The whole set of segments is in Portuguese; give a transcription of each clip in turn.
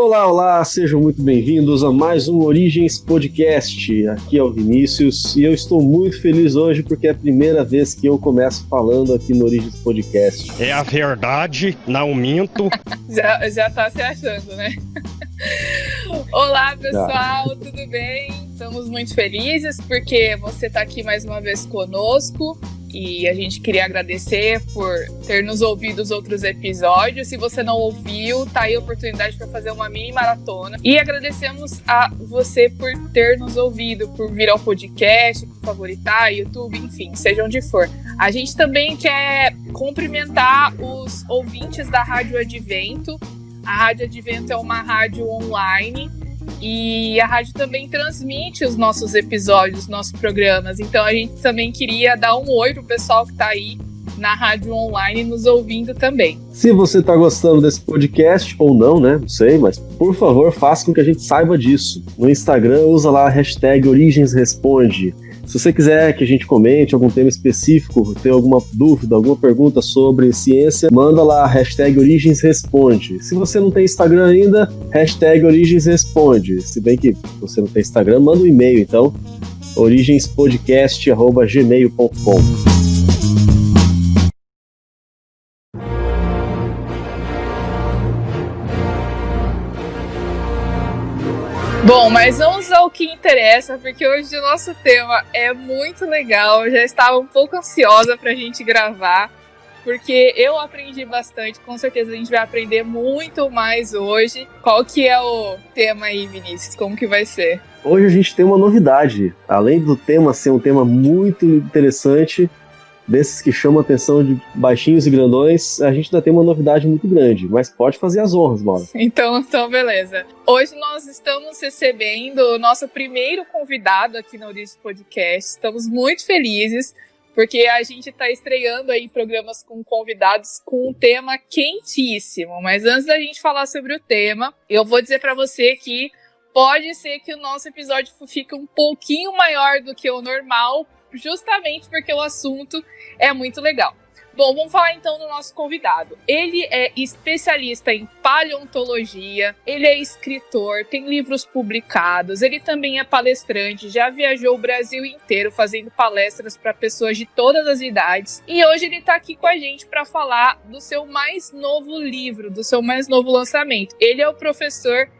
Olá, olá, sejam muito bem-vindos a mais um Origens Podcast. Aqui é o Vinícius e eu estou muito feliz hoje porque é a primeira vez que eu começo falando aqui no Origens Podcast. É a verdade, não minto. Já tá se achando, né? Olá, pessoal, tudo bem? Estamos muito felizes porque você está aqui mais uma vez conosco. E a gente queria agradecer por ter nos ouvido os outros episódios. Se você não ouviu, tá aí a oportunidade para fazer uma mini maratona. E agradecemos a você por ter nos ouvido, por vir ao podcast, por favoritar, YouTube, enfim, seja onde for. A gente também quer cumprimentar os ouvintes da Rádio Advento. A Rádio Advento é uma rádio online. E a rádio também transmite os nossos episódios, nossos programas. Então a gente também queria dar um oi pro pessoal que tá aí na rádio online nos ouvindo também. Se você está gostando desse podcast ou não, né? Não sei, mas por favor, faça com que a gente saiba disso. No Instagram, usa lá a hashtag OrigensResponde. Se você quiser que a gente comente algum tema específico, tem alguma dúvida, alguma pergunta sobre ciência, manda lá a hashtag OrigensResponde. Se você não tem Instagram ainda, hashtag OrigensResponde. Se bem que você não tem Instagram, manda um e-mail, então, origenspodcast@gmail.com. Bom, mas vamos ao que interessa, porque hoje o nosso tema é muito legal. Eu já estava um pouco ansiosa pra gente gravar, porque eu aprendi bastante. Com certeza a gente vai aprender muito mais hoje. Qual que é o tema aí, Vinícius? Como que vai ser? Hoje a gente tem uma novidade. Além do tema ser um tema muito interessante, desses que chamam a atenção de baixinhos e grandões, a gente ainda tem uma novidade muito grande, mas pode fazer as honras, Maura. Então, beleza. Hoje nós estamos recebendo o nosso primeiro convidado aqui no Origens Podcast. Estamos muito felizes, porque a gente está estreando aí programas com convidados com um tema quentíssimo. Mas antes da gente falar sobre o tema, eu vou dizer para você que pode ser que o nosso episódio fique um pouquinho maior do que o normal, justamente porque o assunto é muito legal. Bom, vamos falar então do nosso convidado. Ele é especialista em paleontologia, ele é escritor, tem livros publicados, ele também é palestrante, já viajou o Brasil inteiro fazendo palestras para pessoas de todas as idades. E hoje ele está aqui com a gente para falar do seu mais novo livro, do seu mais novo lançamento. Ele é o professor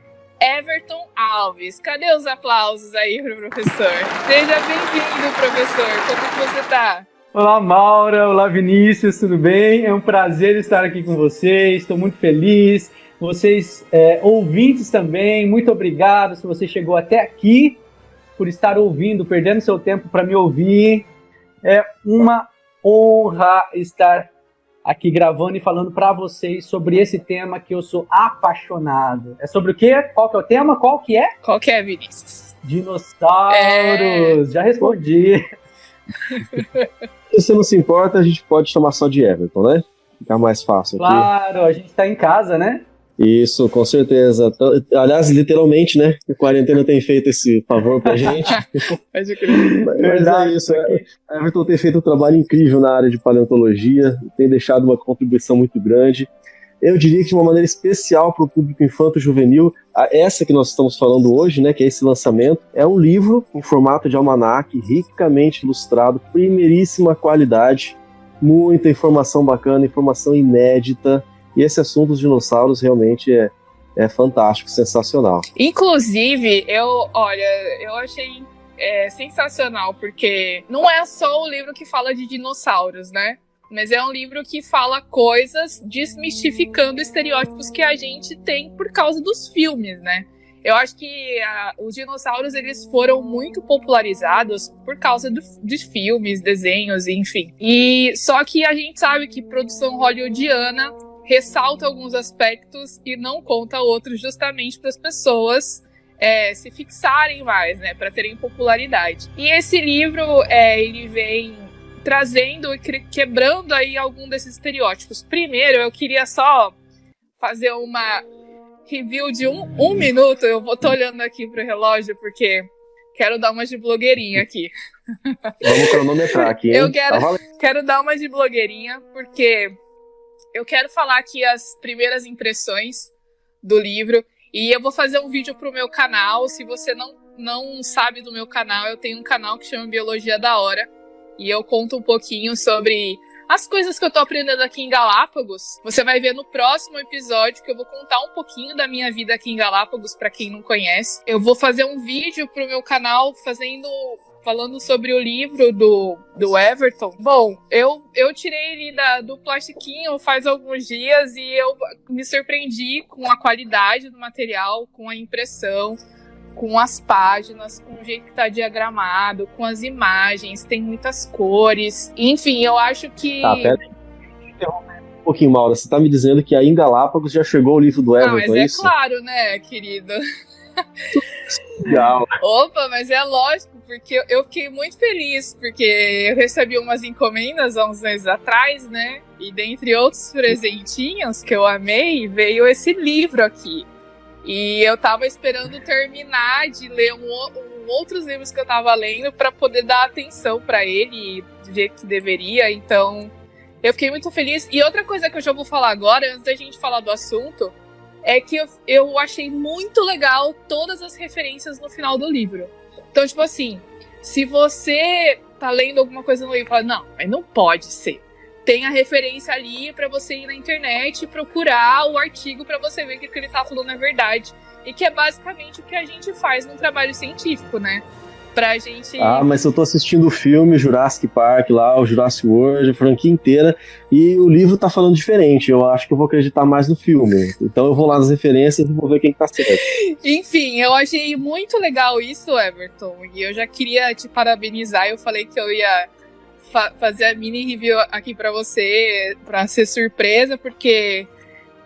Everton Alves. Cadê os aplausos aí pro professor? Seja bem-vindo, professor. Como que você tá? Olá, Maura. Olá, Vinícius. Tudo bem? É um prazer estar aqui com vocês. Estou muito feliz. Vocês, ouvintes também, muito obrigado se você chegou até aqui, por estar ouvindo, perdendo seu tempo para me ouvir. É uma honra estar aqui gravando e falando para vocês sobre esse tema que eu sou apaixonado. É sobre o quê? Qual que é o tema? Qual que é? Qual que é, Vinícius? Dinossauros! Já respondi. Se você não se importa, a gente pode chamar só de Everton, né? Fica mais fácil aqui. Claro, a gente está em casa, né? Isso, com certeza. Aliás, literalmente, né? A quarentena tem feito esse favor pra gente. Pode crer. Mas é isso. A Everton tem feito um trabalho incrível na área de paleontologia, tem deixado uma contribuição muito grande. Eu diria que de uma maneira especial para o público infanto-juvenil, essa que nós estamos falando hoje, né, que é esse lançamento, é um livro em formato de almanaque, ricamente ilustrado, primeiríssima qualidade, muita informação bacana, informação inédita. E esse assunto dos dinossauros realmente é fantástico, sensacional. Inclusive, eu achei sensacional, porque não é só o livro que fala de dinossauros, né? Mas é um livro que fala coisas desmistificando estereótipos que a gente tem por causa dos filmes, né? Eu acho que os dinossauros, eles foram muito popularizados por causa de filmes, desenhos, enfim. E só que a gente sabe que produção hollywoodiana ressalta alguns aspectos e não conta outros, justamente para as pessoas se fixarem mais, né, para terem popularidade. E esse livro, ele vem trazendo e quebrando aí algum desses estereótipos. Primeiro, eu queria só fazer uma review de um minuto. Eu tô olhando aqui pro relógio porque quero dar uma de blogueirinha aqui. Vamos cronometrar aqui, hein? Eu quero dar uma de blogueirinha porque eu quero falar aqui as primeiras impressões do livro. E eu vou fazer um vídeo pro meu canal. Se você não sabe do meu canal, eu tenho um canal que chama Biologia da Hora. E eu conto um pouquinho sobre as coisas que eu tô aprendendo aqui em Galápagos. Você vai ver no próximo episódio que eu vou contar um pouquinho da minha vida aqui em Galápagos, pra quem não conhece. Eu vou fazer um vídeo pro meu canal falando sobre o livro do Everton. Bom, eu tirei ele do plastiquinho faz alguns dias e eu me surpreendi com a qualidade do material, com a impressão, com as páginas, com o jeito que tá diagramado, com as imagens, tem muitas cores. Enfim, eu acho que... Tá, pera aí. Um pouquinho, Maura, você tá me dizendo que aí em Galápagos já chegou o livro do Everton, mas é isso? Claro, né, querido? Legal. Opa, mas é lógico, porque eu fiquei muito feliz, porque eu recebi umas encomendas há uns meses atrás, né? E dentre outros presentinhos que eu amei, veio esse livro aqui. E eu tava esperando terminar de ler outros livros que eu tava lendo para poder dar atenção para ele do jeito que deveria. Então, eu fiquei muito feliz. E outra coisa que eu já vou falar agora, antes da gente falar do assunto, é que eu achei muito legal todas as referências no final do livro. Então, tipo assim, se você tá lendo alguma coisa no livro e fala, não, mas não pode ser. Tem a referência ali pra você ir na internet e procurar o artigo pra você ver que o que ele tá falando é verdade. E que é basicamente o que a gente faz num trabalho científico, né? Pra gente... Ah, mas eu tô assistindo o filme Jurassic Park lá, o Jurassic World, a franquia inteira, e o livro tá falando diferente. Eu acho que eu vou acreditar mais no filme. Então eu vou lá nas referências e vou ver quem tá certo. Enfim, eu achei muito legal isso, Everton. E eu já queria te parabenizar. Eu falei que eu ia fazer a mini review aqui pra você, pra ser surpresa, porque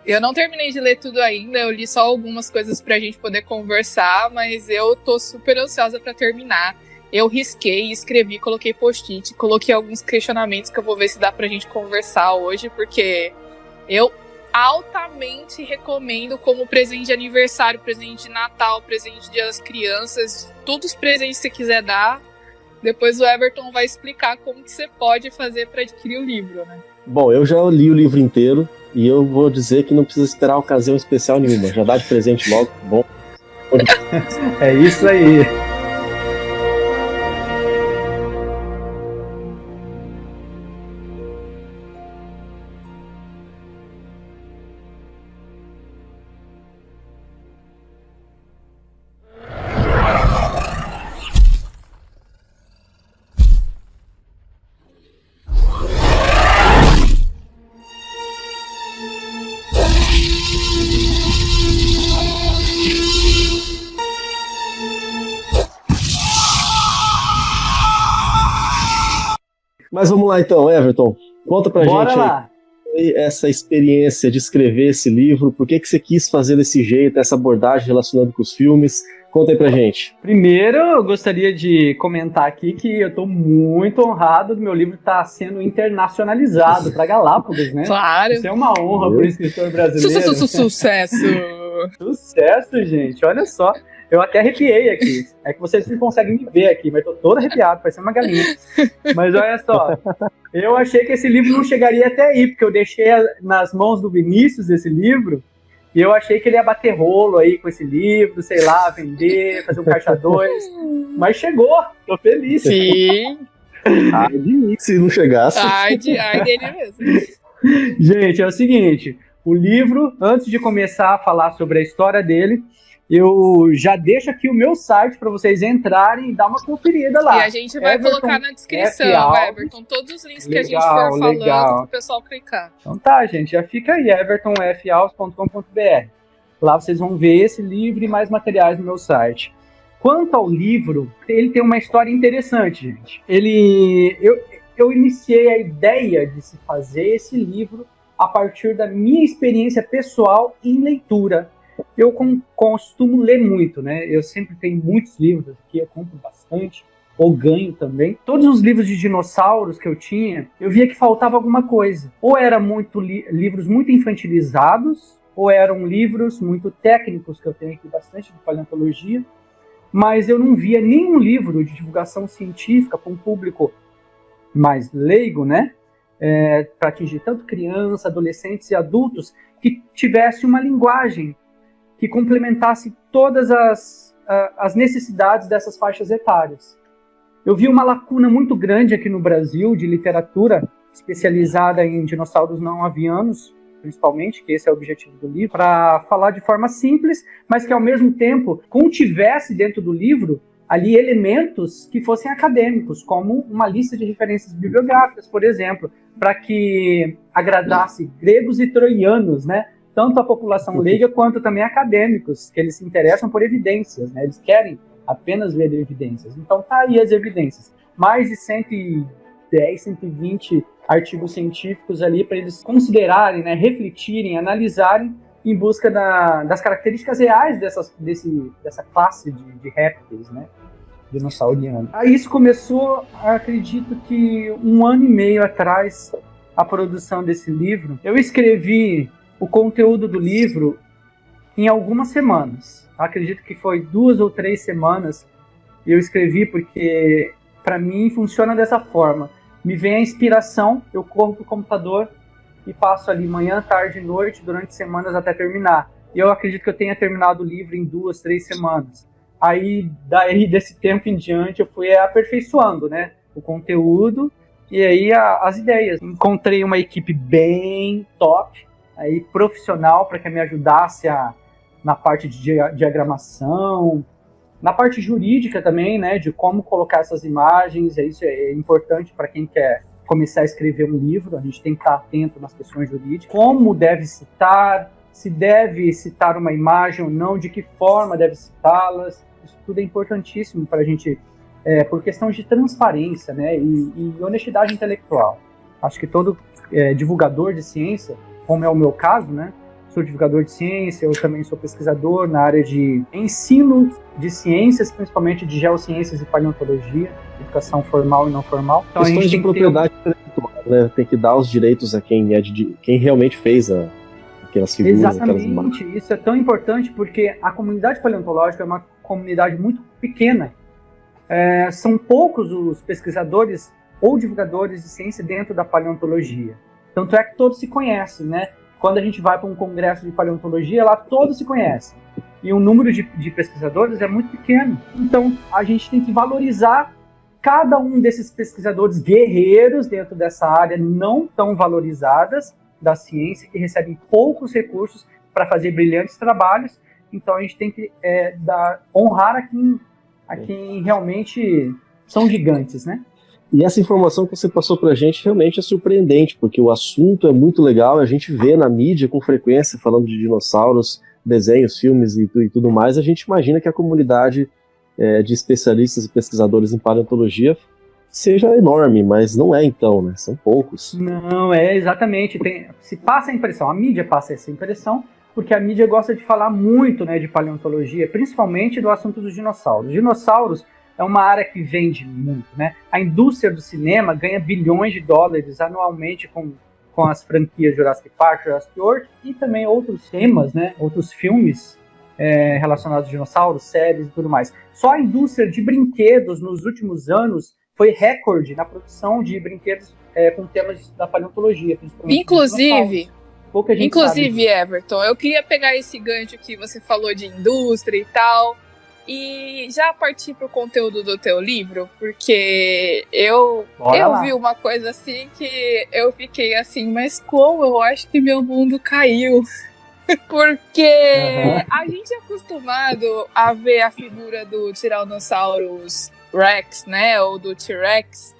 eu não terminei de ler tudo ainda, eu li só algumas coisas pra gente poder conversar, mas eu tô super ansiosa pra terminar. Eu risquei, escrevi, coloquei post-it, coloquei alguns questionamentos que eu vou ver se dá pra gente conversar hoje, porque eu altamente recomendo como presente de aniversário, presente de Natal, presente de Dia das Crianças, todos os presentes que você quiser dar. Depois o Everton vai explicar como que você pode fazer para adquirir o livro, né? Bom, eu já li o livro inteiro e eu vou dizer que não precisa esperar ocasião especial nenhuma. Já dá de presente logo, bom. É isso aí. Mas vamos lá então, Everton. Conta pra Bora gente lá. aí essa experiência de escrever esse livro. Por que você quis fazer desse jeito, essa abordagem relacionando com os filmes? Conta aí pra gente. Primeiro, eu gostaria de comentar aqui que eu estou muito honrado do meu livro estar sendo internacionalizado para Galápagos, né? Claro. Isso é uma honra para o escritor brasileiro. Sucesso! Sucesso, gente. Olha só. Eu até arrepiei aqui. É que vocês não conseguem me ver aqui, mas tô todo arrepiado, parecendo uma galinha. Mas olha só, eu achei que esse livro não chegaria até aí, porque eu deixei nas mãos do Vinícius esse livro, e eu achei que ele ia bater rolo aí com esse livro, sei lá, vender, fazer um caixa 2. Mas chegou, tô feliz. Sim. Ai de mim, se não chegasse. Ai dele mesmo. Gente, é o seguinte, o livro, antes de começar a falar sobre a história dele, eu já deixo aqui o meu site para vocês entrarem e dar uma conferida lá. E a gente vai Everton colocar na descrição, Everton, todos os links que a gente for falando para o pessoal clicar. Então tá, gente, já fica aí, evertonfalves.com.br. Lá vocês vão ver esse livro e mais materiais no meu site. Quanto ao livro, ele tem uma história interessante, gente. Eu iniciei a ideia de se fazer esse livro a partir da minha experiência pessoal em leitura. Eu costumo ler muito, né? Eu sempre tenho muitos livros aqui, eu compro bastante, ou ganho também. Todos os livros de dinossauros que eu tinha, eu via que faltava alguma coisa. Ou eram livros muito infantilizados, ou eram livros muito técnicos, que eu tenho aqui bastante de paleontologia, mas eu não via nenhum livro de divulgação científica para um público mais leigo, né? Para atingir tanto crianças, adolescentes e adultos, que tivesse uma linguagem que complementasse todas as necessidades dessas faixas etárias. Eu vi uma lacuna muito grande aqui no Brasil de literatura especializada em dinossauros não avianos, principalmente, que esse é o objetivo do livro, para falar de forma simples, mas que ao mesmo tempo contivesse dentro do livro ali elementos que fossem acadêmicos, como uma lista de referências bibliográficas, por exemplo, para que agradasse gregos e troianos, né? Tanto a população leiga quanto também acadêmicos, que eles se interessam por evidências, né? Eles querem apenas ler evidências. Então tá aí as evidências. Mais de 110, 120 artigos científicos ali para eles considerarem, né, refletirem, analisarem em busca das características reais dessa classe de répteis, né, dinossaurianos. Aí isso começou, acredito que 1 ano e meio atrás, a produção desse livro. Eu escrevi o conteúdo do livro em algumas semanas. Acredito que foi 2 ou 3 semanas eu escrevi, porque para mim funciona dessa forma. Me vem a inspiração, eu corro pro computador e passo ali manhã, tarde e noite durante semanas até terminar. E eu acredito que eu tenha terminado o livro em 2, 3 semanas. Aí, daí desse tempo em diante, eu fui aperfeiçoando, né, o conteúdo e aí as ideias. Encontrei uma equipe bem top, aí profissional, para que me ajudasse na parte de diagramação, na parte jurídica também, né, de como colocar essas imagens. Isso é importante para quem quer começar a escrever um livro. A gente tem que estar atento nas questões jurídicas. Como deve citar, se deve citar uma imagem ou não, de que forma deve citá-las. Isso tudo é importantíssimo para a gente, por questão de transparência, né, e honestidade intelectual. Acho que todo divulgador de ciência, como é o meu caso, né, sou divulgador de ciência, eu também sou pesquisador na área de ensino de ciências, principalmente de geociências e paleontologia, educação formal e não formal. Então, questões de propriedade intelectual, né? Tem que dar os direitos a quem realmente fez aquelas figuras, aquelas imagens. Exatamente, isso é tão importante porque a comunidade paleontológica é uma comunidade muito pequena. São poucos os pesquisadores ou divulgadores de ciência dentro da paleontologia. Tanto é que todos se conhecem, né? Quando a gente vai para um congresso de paleontologia, lá todos se conhecem. E o número de pesquisadores é muito pequeno. Então, a gente tem que valorizar cada um desses pesquisadores guerreiros dentro dessa área não tão valorizadas da ciência, que recebem poucos recursos para fazer brilhantes trabalhos. Então, a gente tem que honrar a quem realmente são gigantes, né? E essa informação que você passou pra gente realmente é surpreendente, porque o assunto é muito legal, a gente vê na mídia com frequência falando de dinossauros, desenhos, filmes e tudo mais. A gente imagina que a comunidade de especialistas e pesquisadores em paleontologia seja enorme, mas não é então, né? São poucos. Não, exatamente. Se passa a impressão, a mídia passa essa impressão, porque a mídia gosta de falar muito, né, de paleontologia, principalmente do assunto dos dinossauros. Dinossauros é uma área que vende muito, né? A indústria do cinema ganha bilhões de dólares anualmente com as franquias Jurassic Park, Jurassic World e também outros temas, né? Outros filmes relacionados a dinossauros, séries e tudo mais. Só a indústria de brinquedos nos últimos anos foi recorde na produção de brinquedos com temas da paleontologia, principalmente. Inclusive, Everton, eu queria pegar esse gancho que você falou de indústria e tal, e já partir pro conteúdo do teu livro, porque eu vi uma coisa assim que eu fiquei assim, mas como? Eu acho que meu mundo caiu. Porque a gente é acostumado a ver a figura do Tyrannosaurus Rex, né, ou do T-Rex,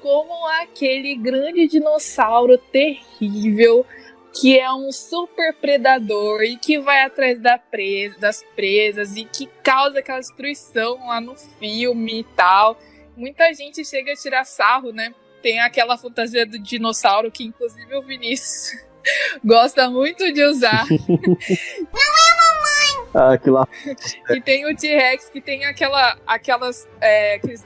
como aquele grande dinossauro terrível que é um super predador e que vai atrás das presas e que causa aquela destruição lá no filme e tal. Muita gente chega a tirar sarro, né? Tem aquela fantasia do dinossauro que inclusive o Vinícius gosta muito de usar. E tem o T-Rex que tem aqueles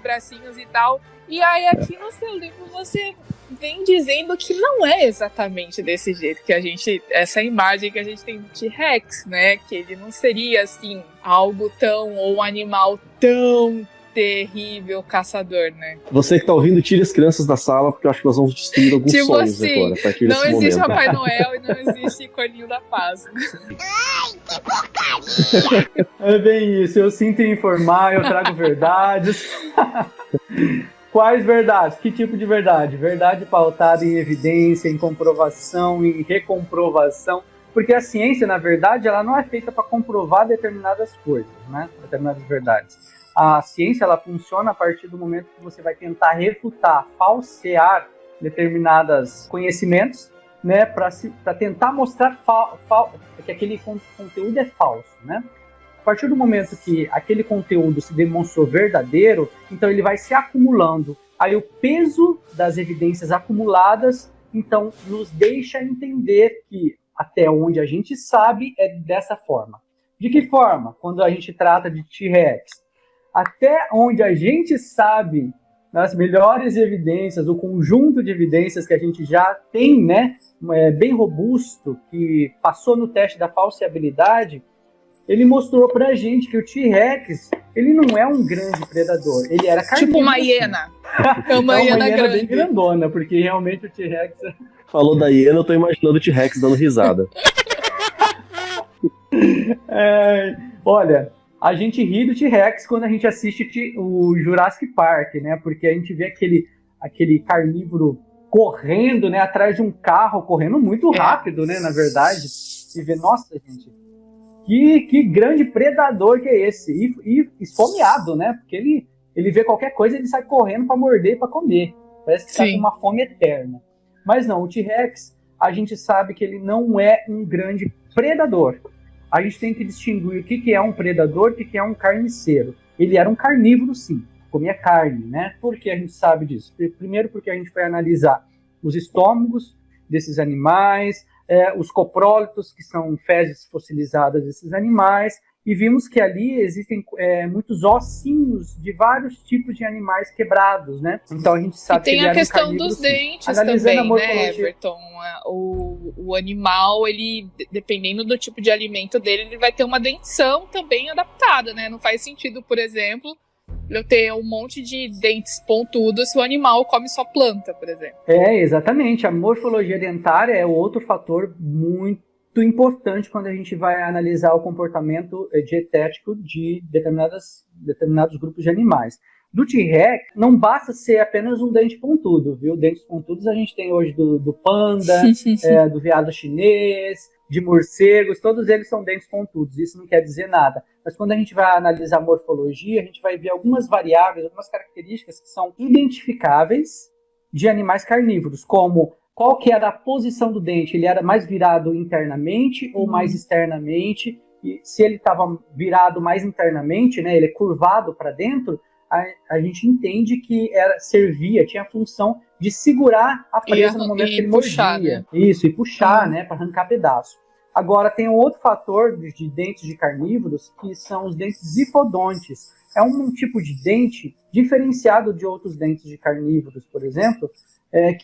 bracinhos e tal. E aí aqui no seu livro você vem dizendo que não é exatamente desse jeito que essa imagem que a gente tem do T-Rex, né? Que ele não seria assim algo tão, ou um animal tão terrível caçador, né? Você que tá ouvindo, tire as crianças da sala, porque eu acho que nós vamos destruir alguns Tipo sonhos assim, agora, a partir não desse existe momento. Papai Noel e não existe Coelhinho da Páscoa. É bem isso, eu sinto em informar, eu trago verdades. Quais verdades? Que tipo de verdade? Verdade pautada em evidência, em comprovação, em recomprovação. Porque a ciência, na verdade, ela não é feita para comprovar determinadas coisas, né? Determinadas verdades. A ciência, ela funciona a partir do momento que você vai tentar refutar, falsear determinados conhecimentos, né? Para tentar mostrar que aquele conteúdo é falso, né? A partir do momento que aquele conteúdo se demonstrou verdadeiro, então ele vai se acumulando. Aí o peso das evidências acumuladas, então, nos deixa entender que até onde a gente sabe é dessa forma. De que forma? Quando a gente trata de T-Rex. Até onde a gente sabe, nas melhores evidências, o conjunto de evidências que a gente já tem, né, bem robusto, que passou no teste da falseabilidade, ele mostrou pra gente que o T-Rex, ele não é um grande predador, ele era carnívoro. Tipo uma hiena. É uma hiena grande. Bem grandona, porque realmente o T-Rex... Falou da hiena, eu tô imaginando o T-Rex dando risada. Olha, a gente ri do T-Rex quando a gente assiste o Jurassic Park, né? Porque a gente vê aquele carnívoro correndo, né? Atrás de um carro, correndo muito rápido, né? Na verdade. E vê, nossa, gente, que grande predador que é esse. E esfomeado, né? Porque ele vê qualquer coisa, ele sai correndo para morder e para comer. Parece que tá com uma fome eterna. Mas não, o T-Rex, a gente sabe que ele não é um grande predador. A gente tem que distinguir o que é um predador e o que é um carniceiro. Ele era um carnívoro, sim, comia carne, né? Por que a gente sabe disso? Primeiro porque a gente foi analisar os estômagos desses animais, os coprólitos, que são fezes fossilizadas desses animais, e vimos que ali existem muitos ossinhos de vários tipos de animais quebrados, né? Então a gente sabe que ele era um carnívoro. E tem a questão dos dentes também, né, Everton? O animal, ele, dependendo do tipo de alimento dele, ele vai ter uma dentição também adaptada, né? Não faz sentido, por exemplo, eu ter um monte de dentes pontudos se o animal come só planta, por exemplo. Exatamente. A morfologia dentária é outro fator muito importante quando a gente vai analisar o comportamento dietético de determinados grupos de animais. Do T-Rex, não basta ser apenas um dente pontudo, viu? Dentes pontudos a gente tem hoje do panda, do veado chinês, de morcegos, todos eles são dentes pontudos, isso não quer dizer nada. Mas quando a gente vai analisar a morfologia, a gente vai ver algumas variáveis, algumas características que são identificáveis de animais carnívoros, como qual que era a posição do dente, ele era mais virado internamente ou mais externamente, e se ele estava virado mais internamente, né, ele é curvado para dentro, a gente entende que tinha a função de segurar a presa no momento que ele puxar, mordia. Né? Isso, e puxar, né, para arrancar pedaço. Agora, tem um outro fator de dentes de carnívoros, que são os dentes zifodontes. É um tipo de dente diferenciado de outros dentes de carnívoros, por exemplo,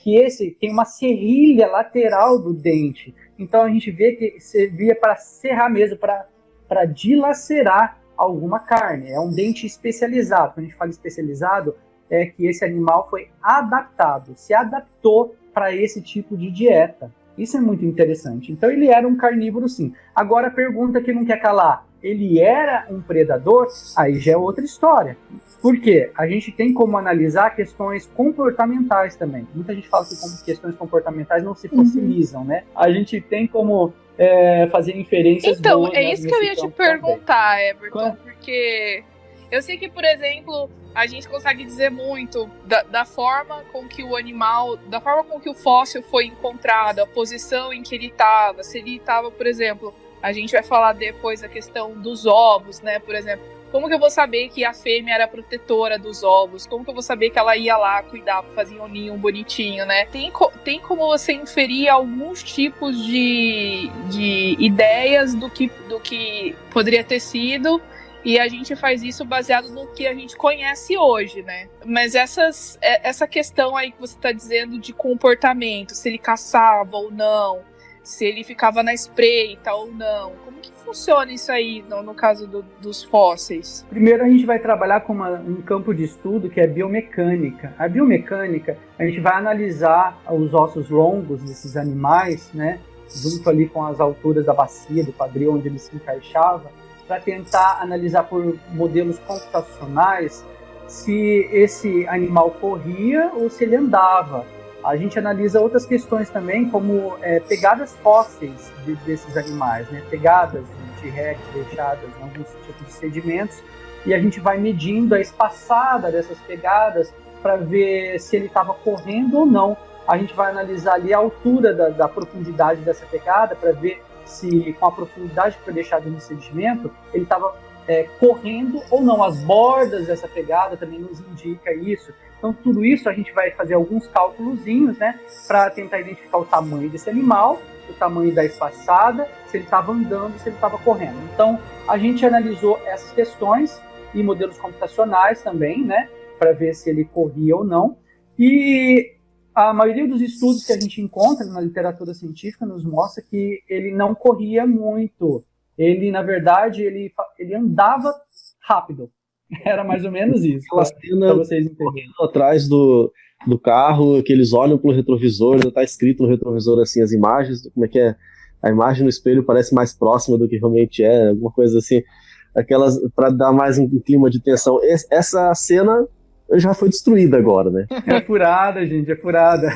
que esse tem uma serrilha lateral do dente. Então, a gente vê que servia para serrar mesmo, para dilacerar alguma carne. É um dente especializado. Quando a gente fala especializado, é que esse animal foi adaptado, se adaptou para esse tipo de dieta. Isso é muito interessante. Então ele era um carnívoro, sim. Agora a pergunta que não quer calar, ele era um predador? Aí já é outra história. Por quê? A gente tem como analisar questões comportamentais também. Muita gente fala que questões comportamentais não se fossilizam, né? A gente tem como fazer inferências então, boas. Então, é isso que eu ia te perguntar, Everton, porque eu sei que, por exemplo, a gente consegue dizer muito da forma com que o animal, da forma com que o fóssil foi encontrado, a posição em que ele estava, se ele estava, por exemplo, a gente vai falar depois da questão dos ovos, né, por exemplo, como que eu vou saber que a fêmea era protetora dos ovos? Como que eu vou saber que ela ia lá cuidar, fazer um ninho bonitinho, né? Tem como você inferir alguns tipos de ideias do que poderia ter sido, e a gente faz isso baseado no que a gente conhece hoje, né? Mas essa questão aí que você está dizendo de comportamento, se ele caçava ou não, se ele ficava na espreita ou não. Como que funciona isso aí no caso dos fósseis? Primeiro a gente vai trabalhar com um campo de estudo que é biomecânica. A biomecânica, a gente vai analisar os ossos longos desses animais, né, junto ali com as alturas da bacia, do quadril onde ele se encaixava, para tentar analisar por modelos computacionais se esse animal corria ou se ele andava. A gente analisa outras questões também, como pegadas fósseis desses animais, né? Pegadas de T-Rex deixadas em alguns tipos de sedimentos, e a gente vai medindo a espaçada dessas pegadas para ver se ele estava correndo ou não. A gente vai analisar ali a altura da profundidade dessa pegada para ver se, com a profundidade que foi deixada no sedimento, ele estava correndo ou não. As bordas dessa pegada também nos indica isso. Então, tudo isso a gente vai fazer alguns cálculozinhos, né, para tentar identificar o tamanho desse animal, o tamanho da espaçada, se ele estava andando, se ele estava correndo. Então, a gente analisou essas questões e modelos computacionais também, né, para ver se ele corria ou não. E a maioria dos estudos que a gente encontra na literatura científica nos mostra que ele não corria muito. Ele, na verdade, ele andava rápido. Era mais ou menos isso, para vocês entenderem. Atrás do carro, que eles olham pelo retrovisor, está escrito no retrovisor assim as imagens, como é que é? A imagem no espelho parece mais próxima do que realmente é, alguma coisa assim, aquelas para dar mais um clima de tensão. Essa cena já foi destruída agora, né? É furada, gente, é furada.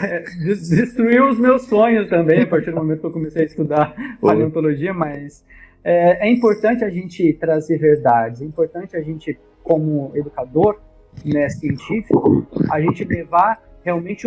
Destruiu os meus sonhos também, a partir do momento que eu comecei a estudar paleontologia, mas é importante a gente trazer verdades, é importante a gente, como educador, né, científico, a gente levar realmente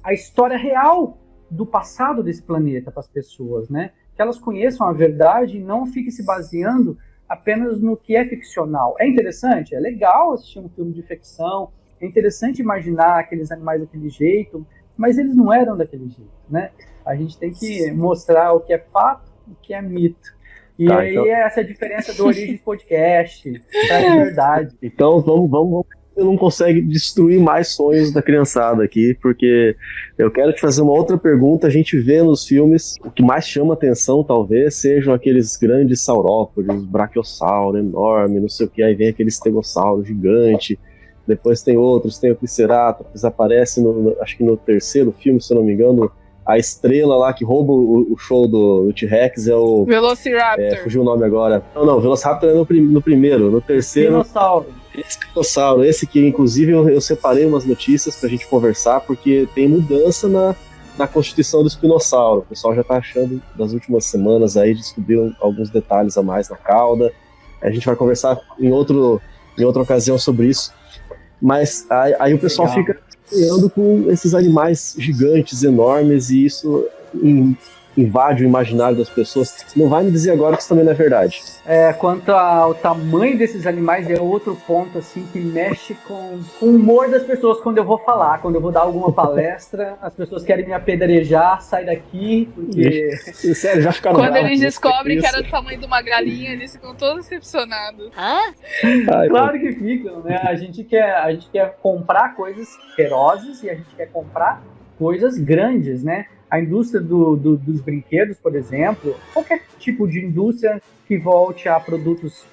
a história real do passado desse planeta para as pessoas, né? Que elas conheçam a verdade e não fiquem se baseando apenas no que é ficcional. É interessante, é legal assistir um filme de ficção, é interessante imaginar aqueles animais daquele jeito, mas eles não eram daquele jeito, né? A gente tem que mostrar o que é fato e o que é mito. E aí então, essa é a diferença do Origem Podcast, é verdade. Então vamos. Você não consegue destruir mais sonhos da criançada aqui, porque eu quero te fazer uma outra pergunta. A gente vê nos filmes, o que mais chama atenção talvez sejam aqueles grandes saurópodes, brachiosauro enorme, não sei o que, aí vem aquele estegossauro gigante, depois tem outros, tem o Triceratops, aparece acho que no terceiro filme, se eu não me engano, a estrela lá que rouba o show do T-Rex é o... Velociraptor. Fugiu o nome agora. Não, Velociraptor é no primeiro. No terceiro... Dinossauro. Esse que, inclusive, eu separei umas notícias pra gente conversar, porque tem mudança na constituição do espinossauro. O pessoal já tá achando, nas últimas semanas aí, descobriram alguns detalhes a mais na cauda. A gente vai conversar em outra ocasião sobre isso. Mas aí o pessoal fica sonhando com esses animais gigantes, enormes, e isso invade o imaginário das pessoas. Não vai me dizer agora que isso também não é verdade. Quanto ao tamanho desses animais, é outro ponto assim que mexe com o humor das pessoas quando eu vou falar, quando eu vou dar alguma palestra, as pessoas querem me apedrejar, sai daqui, porque... Sério, já ficaram quando eles descobrem que era do tamanho de uma galinha, eles ficam todos decepcionados. Claro que ficam, né? A gente quer comprar coisas ferozes e a gente quer comprar coisas grandes, né? A indústria dos brinquedos, por exemplo, qualquer tipo de indústria que volte a produtos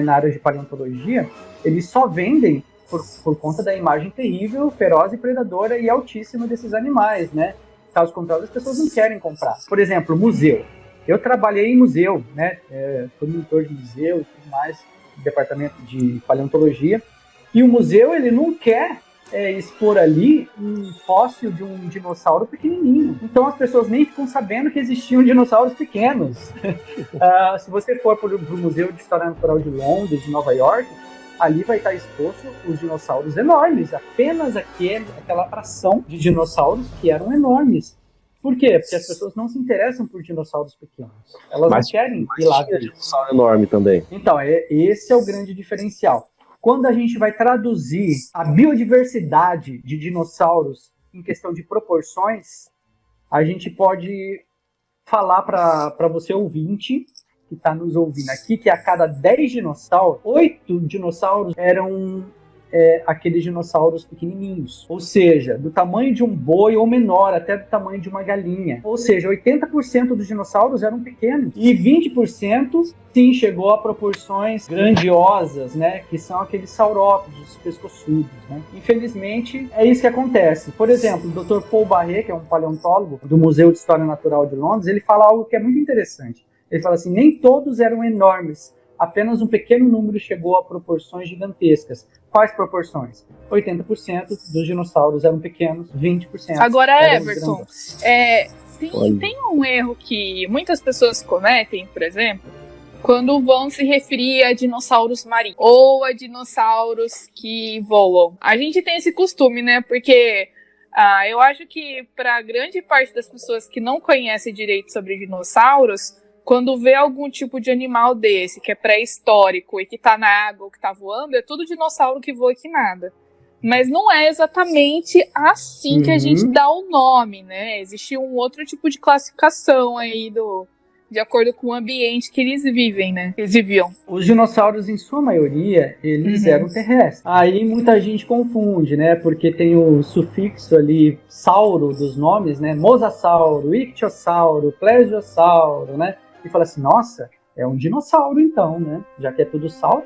na área de paleontologia, eles só vendem por conta da imagem terrível, feroz e predadora e altíssima desses animais, né? Caso contrário, as pessoas não querem comprar. Por exemplo, museu. Eu trabalhei em museu, né? Fui monitor de museu e tudo mais, departamento de paleontologia, e o museu, ele não quer expor ali um fóssil de um dinossauro pequenininho. Então as pessoas nem ficam sabendo que existiam dinossauros pequenos. Se você for para o Museu de História Natural de Londres, de Nova York, ali vai estar exposto os dinossauros enormes, apenas aquela fração de dinossauros que eram enormes. Por quê? Porque as pessoas não se interessam por dinossauros pequenos. Elas não querem ir lá. Tinha dinossauro enorme também. Então, esse é o grande diferencial. Quando a gente vai traduzir a biodiversidade de dinossauros em questão de proporções, a gente pode falar para você ouvinte, que está nos ouvindo aqui, que a cada 10 dinossauros, 8 dinossauros eram aqueles dinossauros pequenininhos, ou seja, do tamanho de um boi ou menor, até do tamanho de uma galinha. Ou seja, 80% dos dinossauros eram pequenos e 20% sim chegou a proporções grandiosas, né, que são aqueles saurópodes pescoçudos, né? Infelizmente, é isso que acontece. Por exemplo, o Dr. Paul Barret, que é um paleontólogo do Museu de História Natural de Londres, ele fala algo que é muito interessante. Ele fala assim, nem todos eram enormes, apenas um pequeno número chegou a proporções gigantescas. Quais proporções? 80% dos dinossauros eram pequenos, 20% Agora, eram Everton, grandes. tem um erro que muitas pessoas cometem, por exemplo, quando vão se referir a dinossauros marinhos ou a dinossauros que voam. A gente tem esse costume, né? Porque eu acho que para grande parte das pessoas que não conhecem direito sobre dinossauros, quando vê algum tipo de animal desse, que é pré-histórico e que tá na água ou que tá voando, é tudo dinossauro que voa e que nada. Mas não é exatamente assim que a gente dá o nome, né? Existe um outro tipo de classificação aí de acordo com o ambiente que eles vivem, né? Eles viviam. Os dinossauros, em sua maioria, eles eram terrestres. Aí muita gente confunde, né? Porque tem o sufixo ali, sauro dos nomes, né? Mosasauro, ictiosauro, plesiosauro, né? E fala assim, nossa, é um dinossauro então, né? Já que é tudo sauro.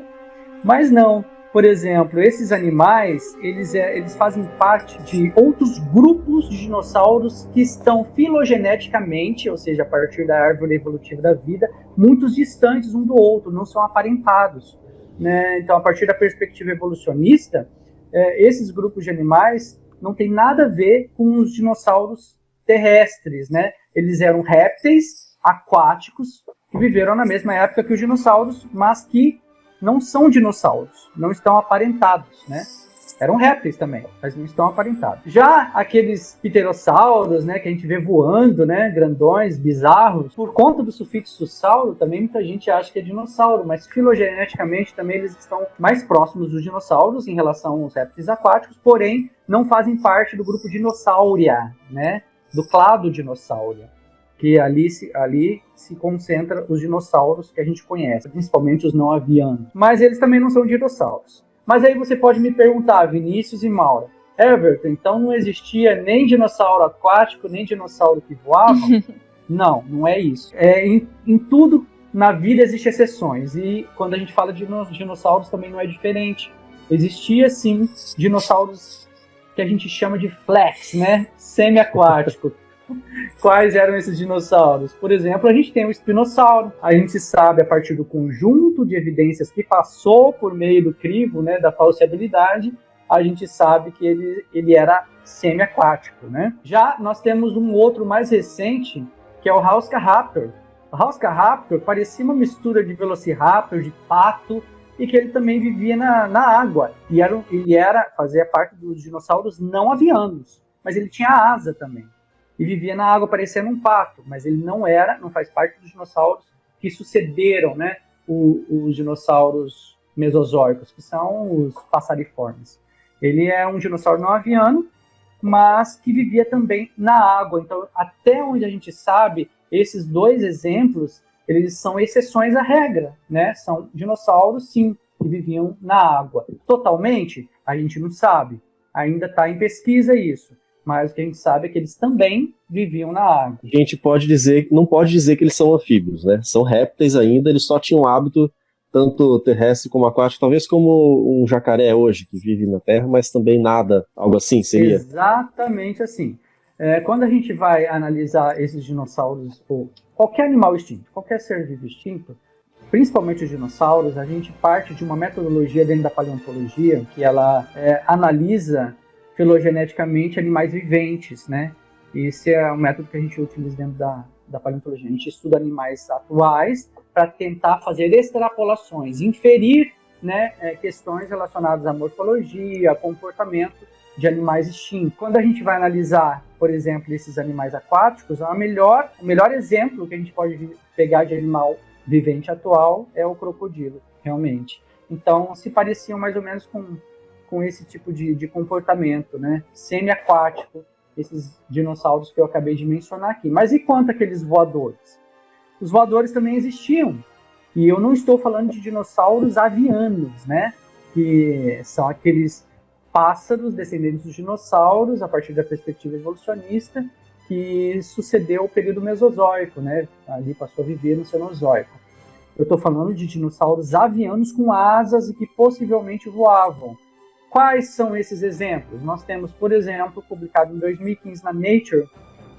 Mas não. Por exemplo, esses animais, eles fazem parte de outros grupos de dinossauros que estão filogeneticamente, ou seja, a partir da árvore evolutiva da vida, muito distantes um do outro, não são aparentados, né? Então, a partir da perspectiva evolucionista, esses grupos de animais não têm nada a ver com os dinossauros terrestres, né? Eles eram répteis aquáticos que viveram na mesma época que os dinossauros, mas que não são dinossauros, não estão aparentados, né? Eram répteis também, mas não estão aparentados. Já aqueles pterossauros, né, que a gente vê voando, né, grandões, bizarros, por conta do sufixo sauro, também muita gente acha que é dinossauro, mas filogeneticamente também eles estão mais próximos dos dinossauros em relação aos répteis aquáticos, porém não fazem parte do grupo Dinossauria, né, do clado Dinossauria, que ali se concentra os dinossauros que a gente conhece, principalmente os não avianos. Mas eles também não são dinossauros. Mas aí você pode me perguntar, Vinícius e Maura, Everton, então não existia nem dinossauro aquático, nem dinossauro que voava? Não, não é isso. Em tudo na vida existem exceções, e quando a gente fala de dinossauros também não é diferente. Existia, sim, dinossauros que a gente chama de flex, né? Semi-aquático. Quais eram esses dinossauros? Por exemplo, a gente tem o espinossauro. A gente sabe, a partir do conjunto de evidências que passou por meio do crivo, né, da falseabilidade, a gente sabe que ele era semi-aquático, né? Já nós temos um outro mais recente, que é o Hauscaraptor. O Hauscaraptor parecia uma mistura de Velociraptor, de pato, e que ele também vivia na água. E fazia parte dos dinossauros não avianos, mas ele tinha asa também. E vivia na água parecendo um pato, mas ele não faz parte dos dinossauros que sucederam, né, os dinossauros mesozoicos, que são os passariformes. Ele é um dinossauro não aviano, mas que vivia também na água. Então, até onde a gente sabe, esses dois exemplos, eles são exceções à regra, né? São dinossauros, sim, que viviam na água. Totalmente, a gente não sabe. Ainda está em pesquisa isso. Mas o que a gente sabe é que eles também viviam na água. A gente não pode dizer que eles são anfíbios, né? São répteis ainda, eles só tinham hábito tanto terrestre como aquático, talvez como um jacaré hoje, que vive na terra, mas também nada, algo assim, seria? Exatamente assim. Quando a gente vai analisar esses dinossauros, ou qualquer animal extinto, qualquer ser vivo extinto, principalmente os dinossauros, a gente parte de uma metodologia dentro da paleontologia, que ela analisa filogeneticamente animais viventes, né? Esse é um método que a gente utiliza dentro da paleontologia. A gente estuda animais atuais para tentar fazer extrapolações, inferir, né, questões relacionadas à morfologia, comportamento de animais extintos. Quando a gente vai analisar, por exemplo, esses animais aquáticos, o melhor exemplo que a gente pode pegar de animal vivente atual é o crocodilo, realmente. Então, se pareciam mais ou menos com esse tipo de comportamento, né? Semi-aquático, esses dinossauros que eu acabei de mencionar aqui. Mas e quanto àqueles voadores? Os voadores também existiam. E eu não estou falando de dinossauros avianos, né? que são aqueles pássaros descendentes dos dinossauros, a partir da perspectiva evolucionista, que sucedeu o período Mesozoico, né? Ali passou a viver no Cenozoico. Eu estou falando de dinossauros avianos com asas e que possivelmente voavam. Quais são esses exemplos? Nós temos, por exemplo, publicado em 2015 na Nature,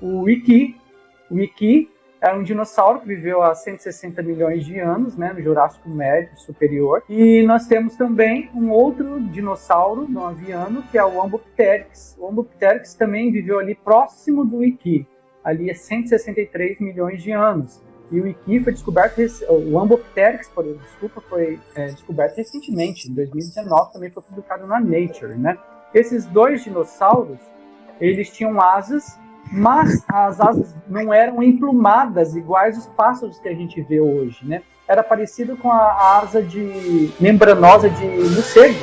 o Wiki. O Wiki era um dinossauro que viveu há 160 milhões de anos, né, no Jurássico Médio Superior. E nós temos também um outro dinossauro não aviano, que é o Ambopteryx. O Ambopteryx também viveu ali próximo do Wiki, ali há 163 milhões de anos. E o Wiki foi descoberto, o Ambopteryx, foi descoberto recentemente, em 2019, também foi publicado na Nature, né? Esses dois dinossauros, eles tinham asas, mas as asas não eram emplumadas iguais os pássaros que a gente vê hoje, né? Era parecido com a asa membranosa de morcego.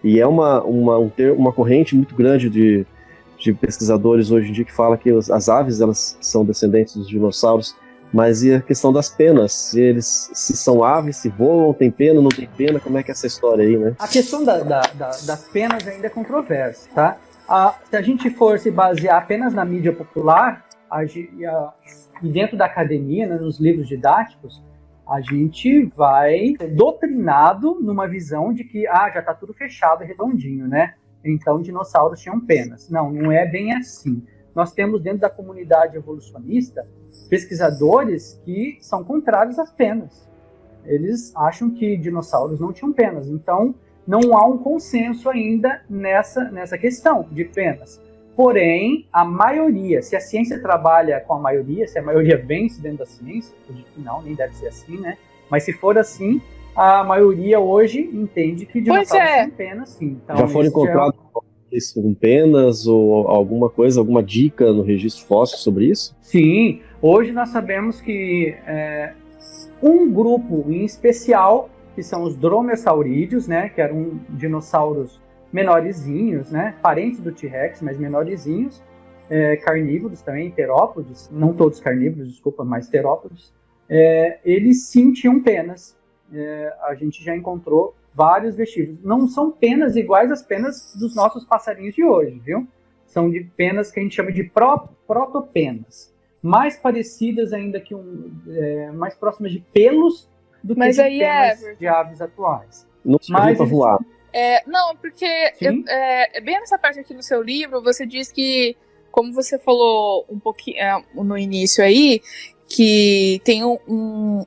E é uma corrente muito grande de pesquisadores hoje em dia que fala que as aves elas são descendentes dos dinossauros, mas e a questão das penas? Se são aves, se voam, tem pena, não tem pena, como é que é essa história aí, né? A questão das penas ainda é controversa, tá? Se a gente for se basear apenas na mídia popular e dentro da academia, né, nos livros didáticos, a gente vai ser doutrinado numa visão de que já está tudo fechado e redondinho, né? Então dinossauros tinham penas. Não, não é bem assim. Nós temos dentro da comunidade evolucionista pesquisadores que são contrários às penas. Eles acham que dinossauros não tinham penas. Então não há um consenso ainda nessa questão de penas. Porém, a maioria, se a ciência trabalha com a maioria, se a maioria vence dentro da ciência, eu digo que não, nem deve ser assim, né? Mas se for assim, a maioria hoje entende que dinossauros têm penas, sim. Então, já foram encontrados com penas ou alguma coisa, alguma dica no registro fóssil sobre isso? Sim, hoje nós sabemos que um grupo em especial, que são os dromeosaurídeos, né? Que eram dinossauros menorzinhos, né, parentes do T-Rex, mas menorzinhos, carnívoros também, terópodes, não todos carnívoros, desculpa, mas terópodes, eles sim tinham penas. A gente já encontrou vários vestígios. Não são penas iguais às penas dos nossos passarinhos de hoje, viu? São de penas que a gente chama de protopenas, mais parecidas ainda que mais próximas de pelos do que de penas de aves atuais. Não servia para voar. Não, porque bem nessa parte aqui no seu livro, você diz que, como você falou um pouquinho no início aí, que tem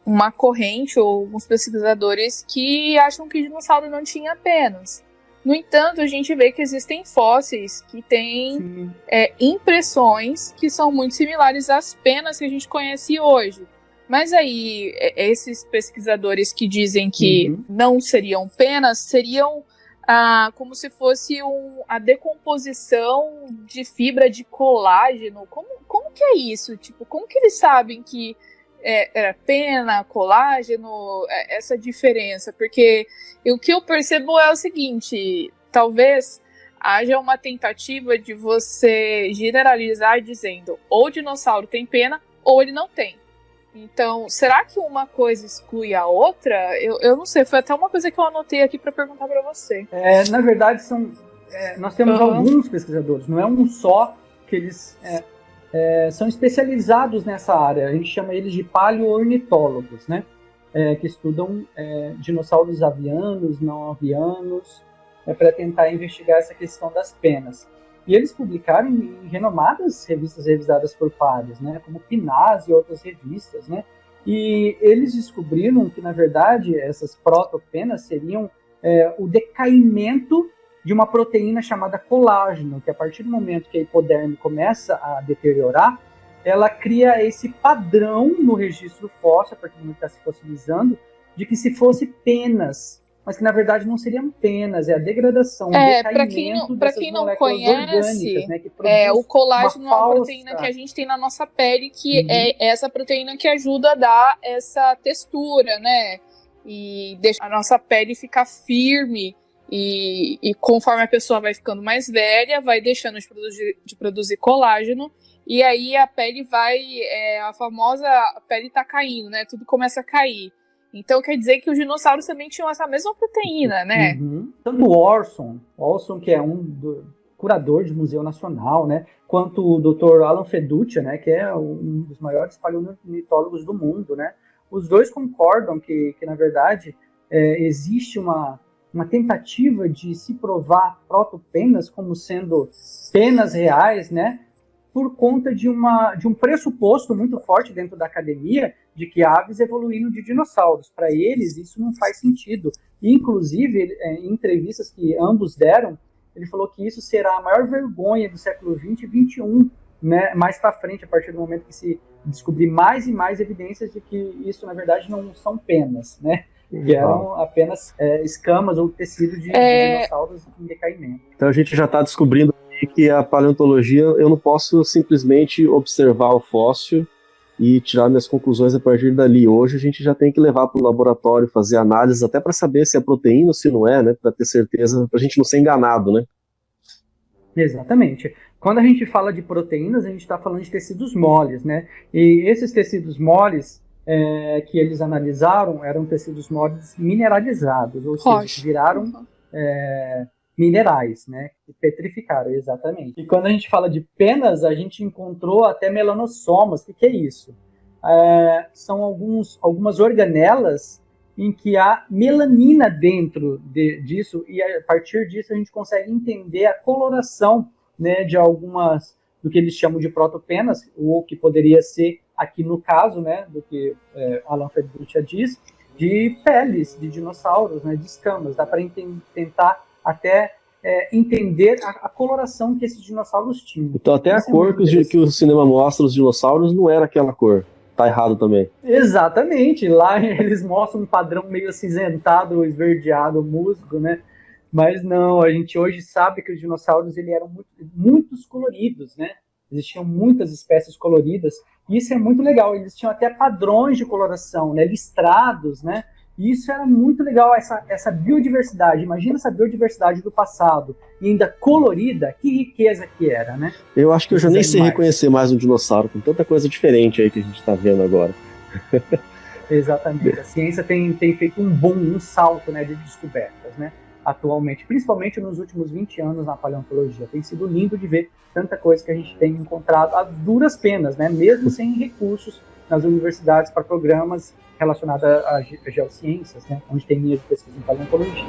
uma corrente ou alguns pesquisadores que acham que dinossauro não tinha penas. No entanto, a gente vê que existem fósseis que têm impressões que são muito similares às penas que a gente conhece hoje. Mas aí, esses pesquisadores que dizem que não seriam penas, seriam como se fosse a decomposição de fibra de colágeno. Como que é isso? Tipo, como que eles sabem que era pena, colágeno, essa diferença? Porque o que eu percebo é o seguinte, talvez haja uma tentativa de você generalizar dizendo ou o dinossauro tem pena ou ele não tem. Então, será que uma coisa exclui a outra? Eu não sei, foi até uma coisa que eu anotei aqui para perguntar para você. Na verdade, nós temos alguns pesquisadores, não é um só, que eles são especializados nessa área. A gente chama eles de paleoornitólogos, né? Que estudam dinossauros avianos, não avianos, para tentar investigar essa questão das penas. E eles publicaram em renomadas revistas revisadas por pares, né, como PNAS e outras revistas, né, e eles descobriram que, na verdade, essas protopenas seriam o decaimento de uma proteína chamada colágeno, que a partir do momento que a hipoderme começa a deteriorar, ela cria esse padrão no registro fóssil, a partir do momento que está se fossilizando, de que se fosse penas mas que na verdade não seriam penas, é a degradação, o decaimento para dessas quem não moléculas conhece, orgânicas, né, que produz o colágeno é uma falsa proteína que a gente tem na nossa pele, que é essa proteína que ajuda a dar essa textura, né? E deixa a nossa pele ficar firme. E conforme a pessoa vai ficando mais velha, vai deixando de produzir colágeno. E aí a pele vai, a famosa pele tá caindo, né? Tudo começa a cair. Então quer dizer que os dinossauros também tinham essa mesma proteína, né? Tanto o Orson, que é curador de Museu Nacional, né? Quanto o Dr. Alan Feduccia, né? Que é um dos maiores paleontólogos do mundo, né? Os dois concordam que na verdade, existe uma tentativa de se provar protopenas como sendo penas reais, né? Por conta de um pressuposto muito forte dentro da academia de que aves evoluíram de dinossauros. Para eles, isso não faz sentido. Inclusive, em entrevistas que ambos deram, ele falou que isso será a maior vergonha do século XX e XXI, né? Mais para frente, a partir do momento que se descobrir mais e mais evidências de que isso, na verdade, não são penas, né? Que eram apenas escamas ou tecido de dinossauros em decaimento. Então a gente já está descobrindo que a paleontologia, eu não posso simplesmente observar o fóssil e tirar minhas conclusões a partir dali. Hoje a gente já tem que levar para o laboratório, fazer análises até para saber se é proteína ou se não é, né? Para ter certeza, para a gente não ser enganado, né? Exatamente. Quando a gente fala de proteínas, a gente está falando de tecidos moles, né? E esses tecidos moles que eles analisaram eram tecidos moles mineralizados, ou seja, que viraram minerais, né? Que petrificaram, exatamente. E quando a gente fala de penas, a gente encontrou até melanossomas. O que é isso? São algumas organelas em que há melanina dentro disso, e a partir disso a gente consegue entender a coloração, né, de algumas, do que eles chamam de protopenas, ou que poderia ser, aqui no caso, né, do que Alan Feduccia diz, de peles de dinossauros, né, de escamas. Dá para tentar até entender a coloração que esses dinossauros tinham. Então até a cor que o cinema mostra os dinossauros não era aquela cor. Tá errado também. Exatamente. Lá eles mostram um padrão meio acinzentado, esverdeado, musgo, né? Mas não, a gente hoje sabe que os dinossauros eram muitos coloridos, né? Existiam muitas espécies coloridas. E isso é muito legal. Eles tinham até padrões de coloração, né? Listrados, né? E isso era muito legal, essa biodiversidade. Imagina essa biodiversidade do passado, e ainda colorida, que riqueza que era, né? Eu acho que eu já nem sei reconhecer mais um dinossauro, com tanta coisa diferente aí que a gente está vendo agora. Exatamente. A ciência tem feito um salto, né, de descobertas, né, atualmente, principalmente nos últimos 20 anos na paleontologia. Tem sido lindo de ver tanta coisa que a gente tem encontrado a duras penas, né, mesmo sem recursos nas universidades para programas relacionados a geociências, né, onde tem linhas de pesquisa em paleontologia.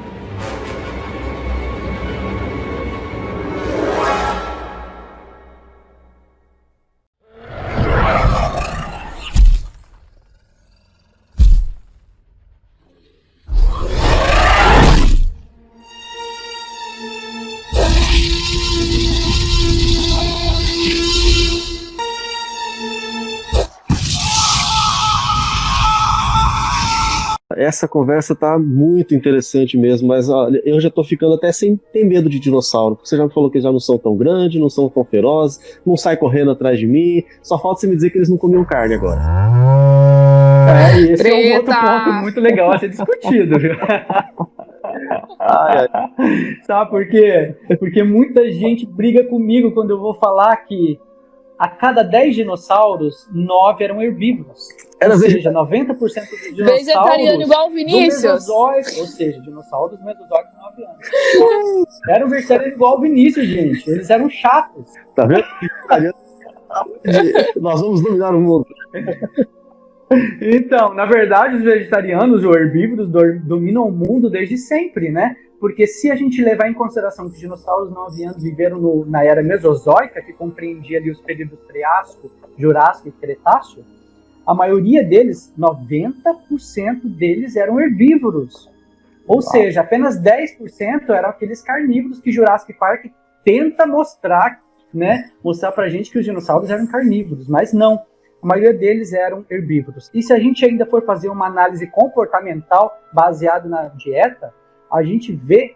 Essa conversa tá muito interessante mesmo, mas olha, eu já tô ficando até sem ter medo de dinossauro, porque você já me falou que eles já não são tão grandes, não são tão ferozes, não sai correndo atrás de mim, só falta você me dizer que eles não comiam carne agora. Esse é um outro ponto muito legal a ser discutido, viu? Sabe por quê? Porque muita gente briga comigo quando eu vou falar que a cada 10 dinossauros, 9 eram herbívoros. Ou seja, 90% dos dinossauros vegetariano igual o Vinícius. Mesozoico, ou seja, dinossauros mesozoicos de 9 anos. Eram vegetarianos igual o Vinícius, gente. Eles eram chatos. Tá vendo? Nós vamos dominar o mundo. Então, na verdade, os vegetarianos ou herbívoros dominam o mundo desde sempre, né? Porque se a gente levar em consideração que os dinossauros 9 anos viveram na era mesozoica, que compreendia ali os períodos Triássico, Jurássico e Cretáceo, a maioria deles, 90% deles eram herbívoros. Ou seja, apenas 10% eram aqueles carnívoros que Jurassic Park tenta mostrar, né? Mostrar pra gente que os dinossauros eram carnívoros, mas não. A maioria deles eram herbívoros. E se a gente ainda for fazer uma análise comportamental baseada na dieta, a gente vê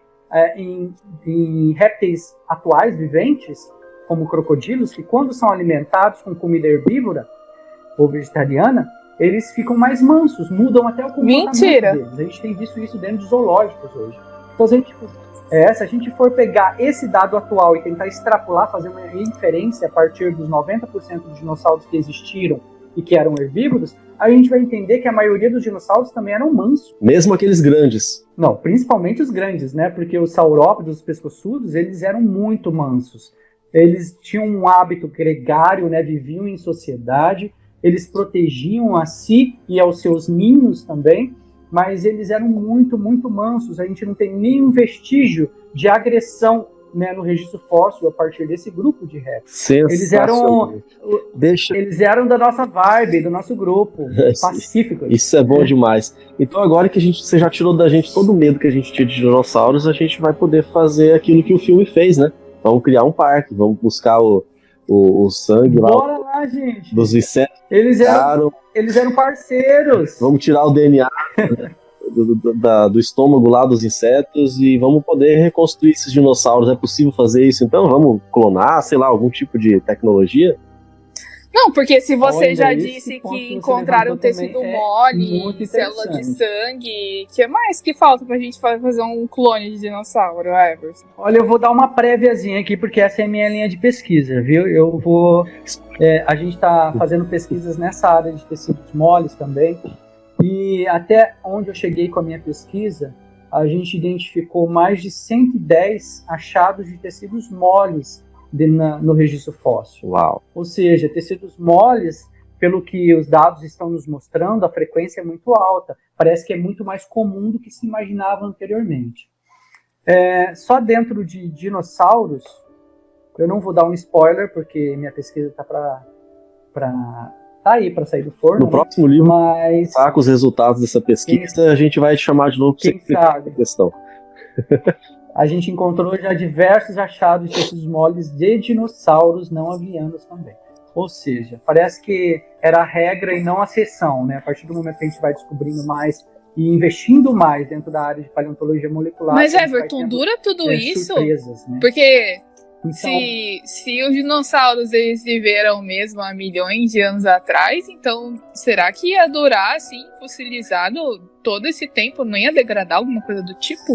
em répteis atuais, viventes, como crocodilos, que quando são alimentados com comida herbívora ou vegetariana, eles ficam mais mansos, mudam até o comportamento deles. A gente tem visto isso dentro de zoológicos hoje. Então, se a gente for pegar esse dado atual e tentar extrapolar, fazer uma inferência a partir dos 90% dos dinossauros que existiram e que eram herbívoros, a gente vai entender que a maioria dos dinossauros também eram mansos. Mesmo aqueles grandes? Não, principalmente os grandes, né? Porque os saurópodes, os pescoçudos, eles eram muito mansos. Eles tinham um hábito gregário, né? Viviam em sociedade, eles protegiam a si e aos seus ninhos também, mas eles eram muito, muito mansos. A gente não tem nenhum vestígio de agressão, né, no registro fóssil a partir desse grupo de répteis. Eles eram da nossa vibe, do nosso grupo, pacíficos. Isso é bom demais. Então agora que você já tirou da gente todo o medo que a gente tinha de dinossauros, a gente vai poder fazer aquilo que o filme fez, né? Vamos criar um parque, vamos buscar o sangue lá. Bora lá, gente! Dos insetos. Eles eram parceiros. Vamos tirar o DNA do estômago lá dos insetos e vamos poder reconstruir esses dinossauros. É possível fazer isso? Então vamos clonar, sei lá, algum tipo de tecnologia? Não, porque se você já disse que encontraram tecido mole, célula de sangue, o que mais que falta pra gente fazer um clone de dinossauro, Everson? Olha, eu vou dar uma préviazinha aqui, porque essa é a minha linha de pesquisa, viu? A gente está fazendo pesquisas nessa área de tecidos moles também, e até onde eu cheguei com a minha pesquisa, a gente identificou mais de 110 achados de tecidos moles no registro fóssil. Uau. Ou seja, tecidos moles, pelo que os dados estão nos mostrando, a frequência é muito alta. Parece que é muito mais comum do que se imaginava anteriormente. Só dentro de dinossauros, eu não vou dar um spoiler, porque minha pesquisa está tá aí para sair do forno. No próximo livro, tá com os resultados dessa pesquisa, a gente vai te chamar de novo para você explicar a questão. A gente encontrou já diversos achados de tecidos moles de dinossauros não avianos também. Ou seja, parece que era a regra e não a exceção, né? A partir do momento que a gente vai descobrindo mais e investindo mais dentro da área de paleontologia molecular... Mas, Everton, dura tudo isso? Surpresas, né? Porque então, se os dinossauros eles viveram mesmo há milhões de anos atrás, então será que ia durar, assim, fossilizado todo esse tempo? Não ia degradar alguma coisa do tipo?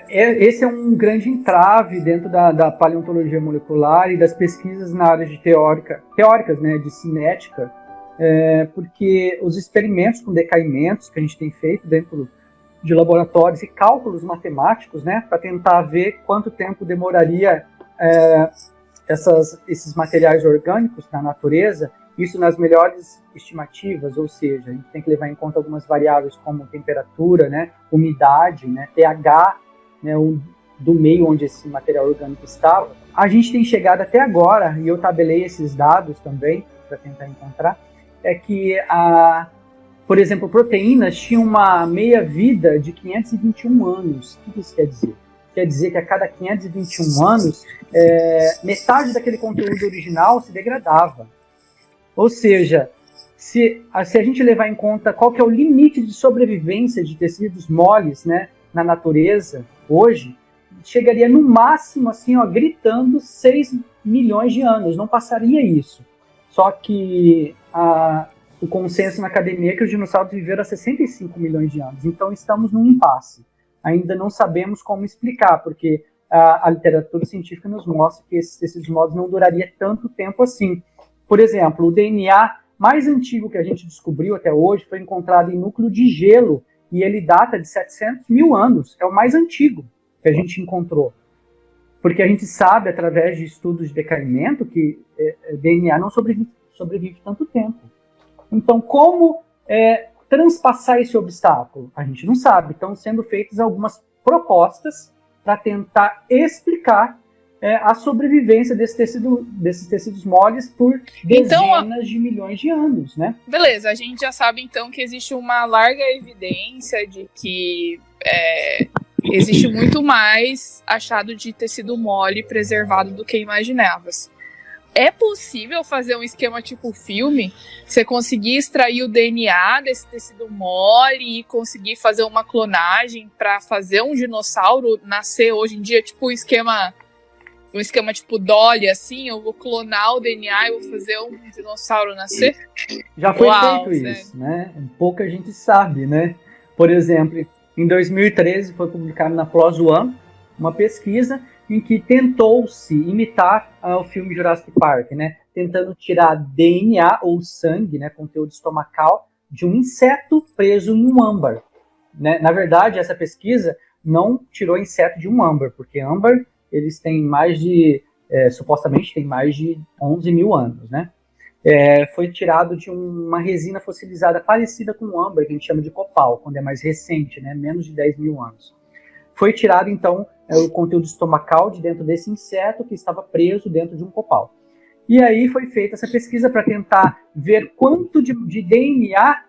Esse é um grande entrave dentro da paleontologia molecular e das pesquisas na área de teóricas, né, de cinética, porque os experimentos com decaimentos que a gente tem feito dentro de laboratórios e cálculos matemáticos, né, para tentar ver quanto tempo demoraria esses materiais orgânicos na natureza, isso nas melhores estimativas, ou seja, a gente tem que levar em conta algumas variáveis como temperatura, né, umidade, né, pH, né, do meio onde esse material orgânico estava. A gente tem chegado até agora, e eu tabelei esses dados também para tentar encontrar, que por exemplo, proteínas tinham uma meia-vida de 521 anos. O que isso quer dizer? Quer dizer que a cada 521 anos, metade daquele conteúdo original se degradava. Ou seja, se a gente levar em conta qual que é o limite de sobrevivência de tecidos moles, né, na natureza, hoje, chegaria no máximo, assim, gritando 6 milhões de anos, não passaria isso. Só que o consenso na academia é que os dinossauros viveram há 65 milhões de anos, então estamos num impasse. Ainda não sabemos como explicar, porque a literatura científica nos mostra que esses tecidos moles não duraria tanto tempo assim. Por exemplo, o DNA mais antigo que a gente descobriu até hoje foi encontrado em núcleo de gelo, e ele data de 700 mil anos. É o mais antigo que a gente encontrou. Porque a gente sabe, através de estudos de decaimento, que DNA não sobrevive tanto tempo. Então, como transpassar esse obstáculo? A gente não sabe. Estão sendo feitas algumas propostas para tentar explicar a sobrevivência desses tecidos moles por dezenas de milhões de anos, né? Beleza, a gente já sabe então que existe uma larga evidência de que existe muito mais achado de tecido mole preservado do que imaginava-se. é possível fazer um esquema tipo filme? Você conseguir extrair o DNA desse tecido mole e conseguir fazer uma clonagem para fazer um dinossauro nascer hoje em dia, tipo um esquema tipo Dolly, assim, eu vou clonar o DNA e vou fazer um dinossauro nascer? Já foi feito isso, né? Pouca gente sabe, né? Por exemplo, em 2013 foi publicado na PLOS ONE uma pesquisa em que tentou-se imitar o filme Jurassic Park, né? Tentando tirar DNA ou sangue, né, conteúdo estomacal, de um inseto preso em um âmbar. Né? Na verdade, essa pesquisa não tirou inseto de um âmbar, porque âmbar, eles têm mais de, supostamente tem mais de 11 mil anos, né? Foi tirado de uma resina fossilizada parecida com o âmbar, que a gente chama de copal, quando é mais recente, né? Menos de 10 mil anos. Foi tirado, então, o conteúdo estomacal de dentro desse inseto que estava preso dentro de um copal. E aí foi feita essa pesquisa para tentar ver quanto de DNA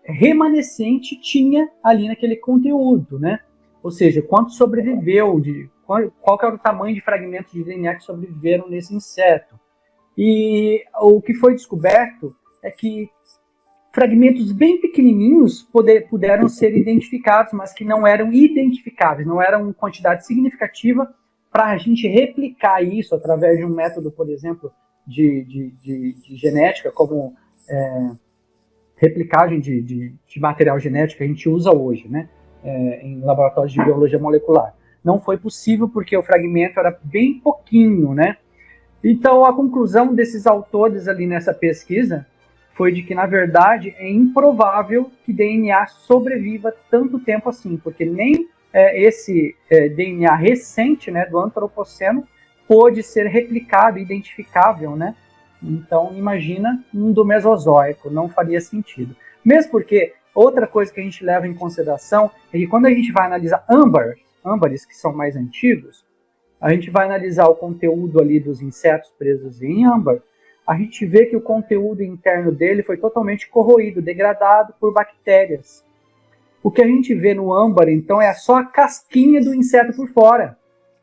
remanescente tinha ali naquele conteúdo, né? Ou seja, quanto sobreviveu, qual que era o tamanho de fragmentos de DNA que sobreviveram nesse inseto. E o que foi descoberto é que fragmentos bem pequenininhos puderam ser identificados, mas que não eram identificáveis, não eram quantidade significativa para a gente replicar isso através de um método, por exemplo, de genética, como replicagem de material genético que a gente usa hoje, né, em laboratórios de biologia molecular. Não foi possível porque o fragmento era bem pouquinho, né? Então, a conclusão desses autores ali nessa pesquisa foi de que, na verdade, é improvável que DNA sobreviva tanto tempo assim, porque nem esse DNA recente, né, do Antropoceno pôde ser replicado, identificável, né? Então, imagina um do Mesozoico, não faria sentido. Mesmo porque, outra coisa que a gente leva em consideração é que quando a gente vai analisar âmbares que são mais antigos, a gente vai analisar o conteúdo ali dos insetos presos em âmbar, a gente vê que o conteúdo interno dele foi totalmente corroído, degradado por bactérias. O que a gente vê no âmbar, então, é só a casquinha do inseto por fora.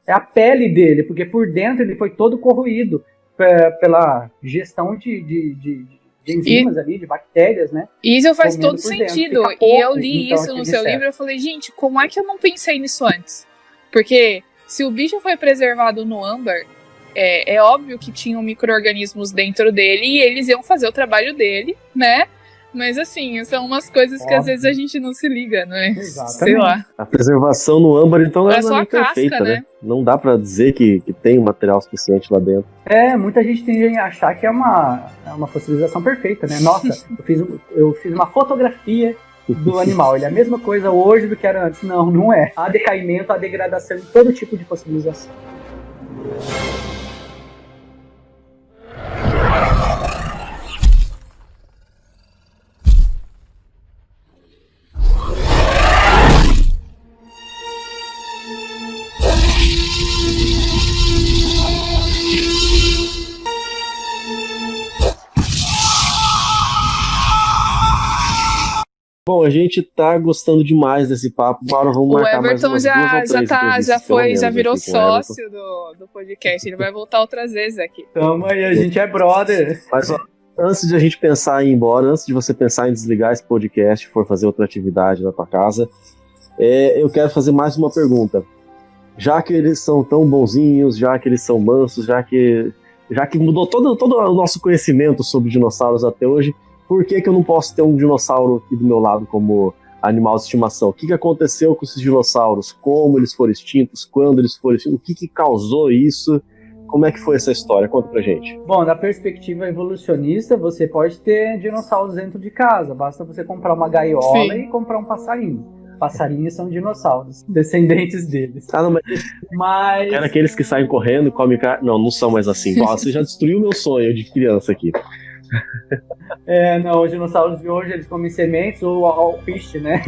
É a pele dele, porque por dentro ele foi todo corroído pela gestão de enzimas ali, de bactérias, né? Isso faz todo sentido. E eu li isso no seu livro e eu falei, gente, como é que eu não pensei nisso antes? Porque se o bicho foi preservado no âmbar, é óbvio que tinham micro-organismos dentro dele e eles iam fazer o trabalho dele, né? Mas assim, são umas coisas que às vezes a gente não se liga, né? Exatamente. Sei lá. A preservação no âmbar, então, é só a casca, perfeita, né? Não dá pra dizer que tem um material suficiente lá dentro. Muita gente tende a achar que é uma fossilização perfeita, né? Nossa, eu fiz uma fotografia do animal. Ele é a mesma coisa hoje do que era antes. Não, não é. Há decaimento, há degradação em todo tipo de fossilização. Bom, a gente tá gostando demais desse papo. Agora vamos marcar mais umas duas ou três entrevistas, pelo menos, já virou aqui com o Everton. sócio do podcast. Ele vai voltar outras vezes aqui. Tamo aí, a gente é brother. Mas ó, antes de a gente pensar em ir embora, antes de você pensar em desligar esse podcast e for fazer outra atividade na tua casa, eu quero fazer mais uma pergunta. Já que eles são tão bonzinhos, já que eles são mansos, já que mudou todo o nosso conhecimento sobre dinossauros até hoje, por que eu não posso ter um dinossauro aqui do meu lado como animal de estimação? O que aconteceu com esses dinossauros? Como eles foram extintos? Quando eles foram extintos? O que causou isso? Como é que foi essa história? Conta pra gente. Bom, da perspectiva evolucionista, você pode ter dinossauros dentro de casa. Basta você comprar uma gaiola e comprar um passarinho. Passarinhos são dinossauros, descendentes deles. Não, mas... Era aqueles que saem correndo e comem carne. Não são mais assim. Você já destruiu meu sonho de criança aqui. Não, os dinossauros de hoje eles comem sementes ou alpiste, né?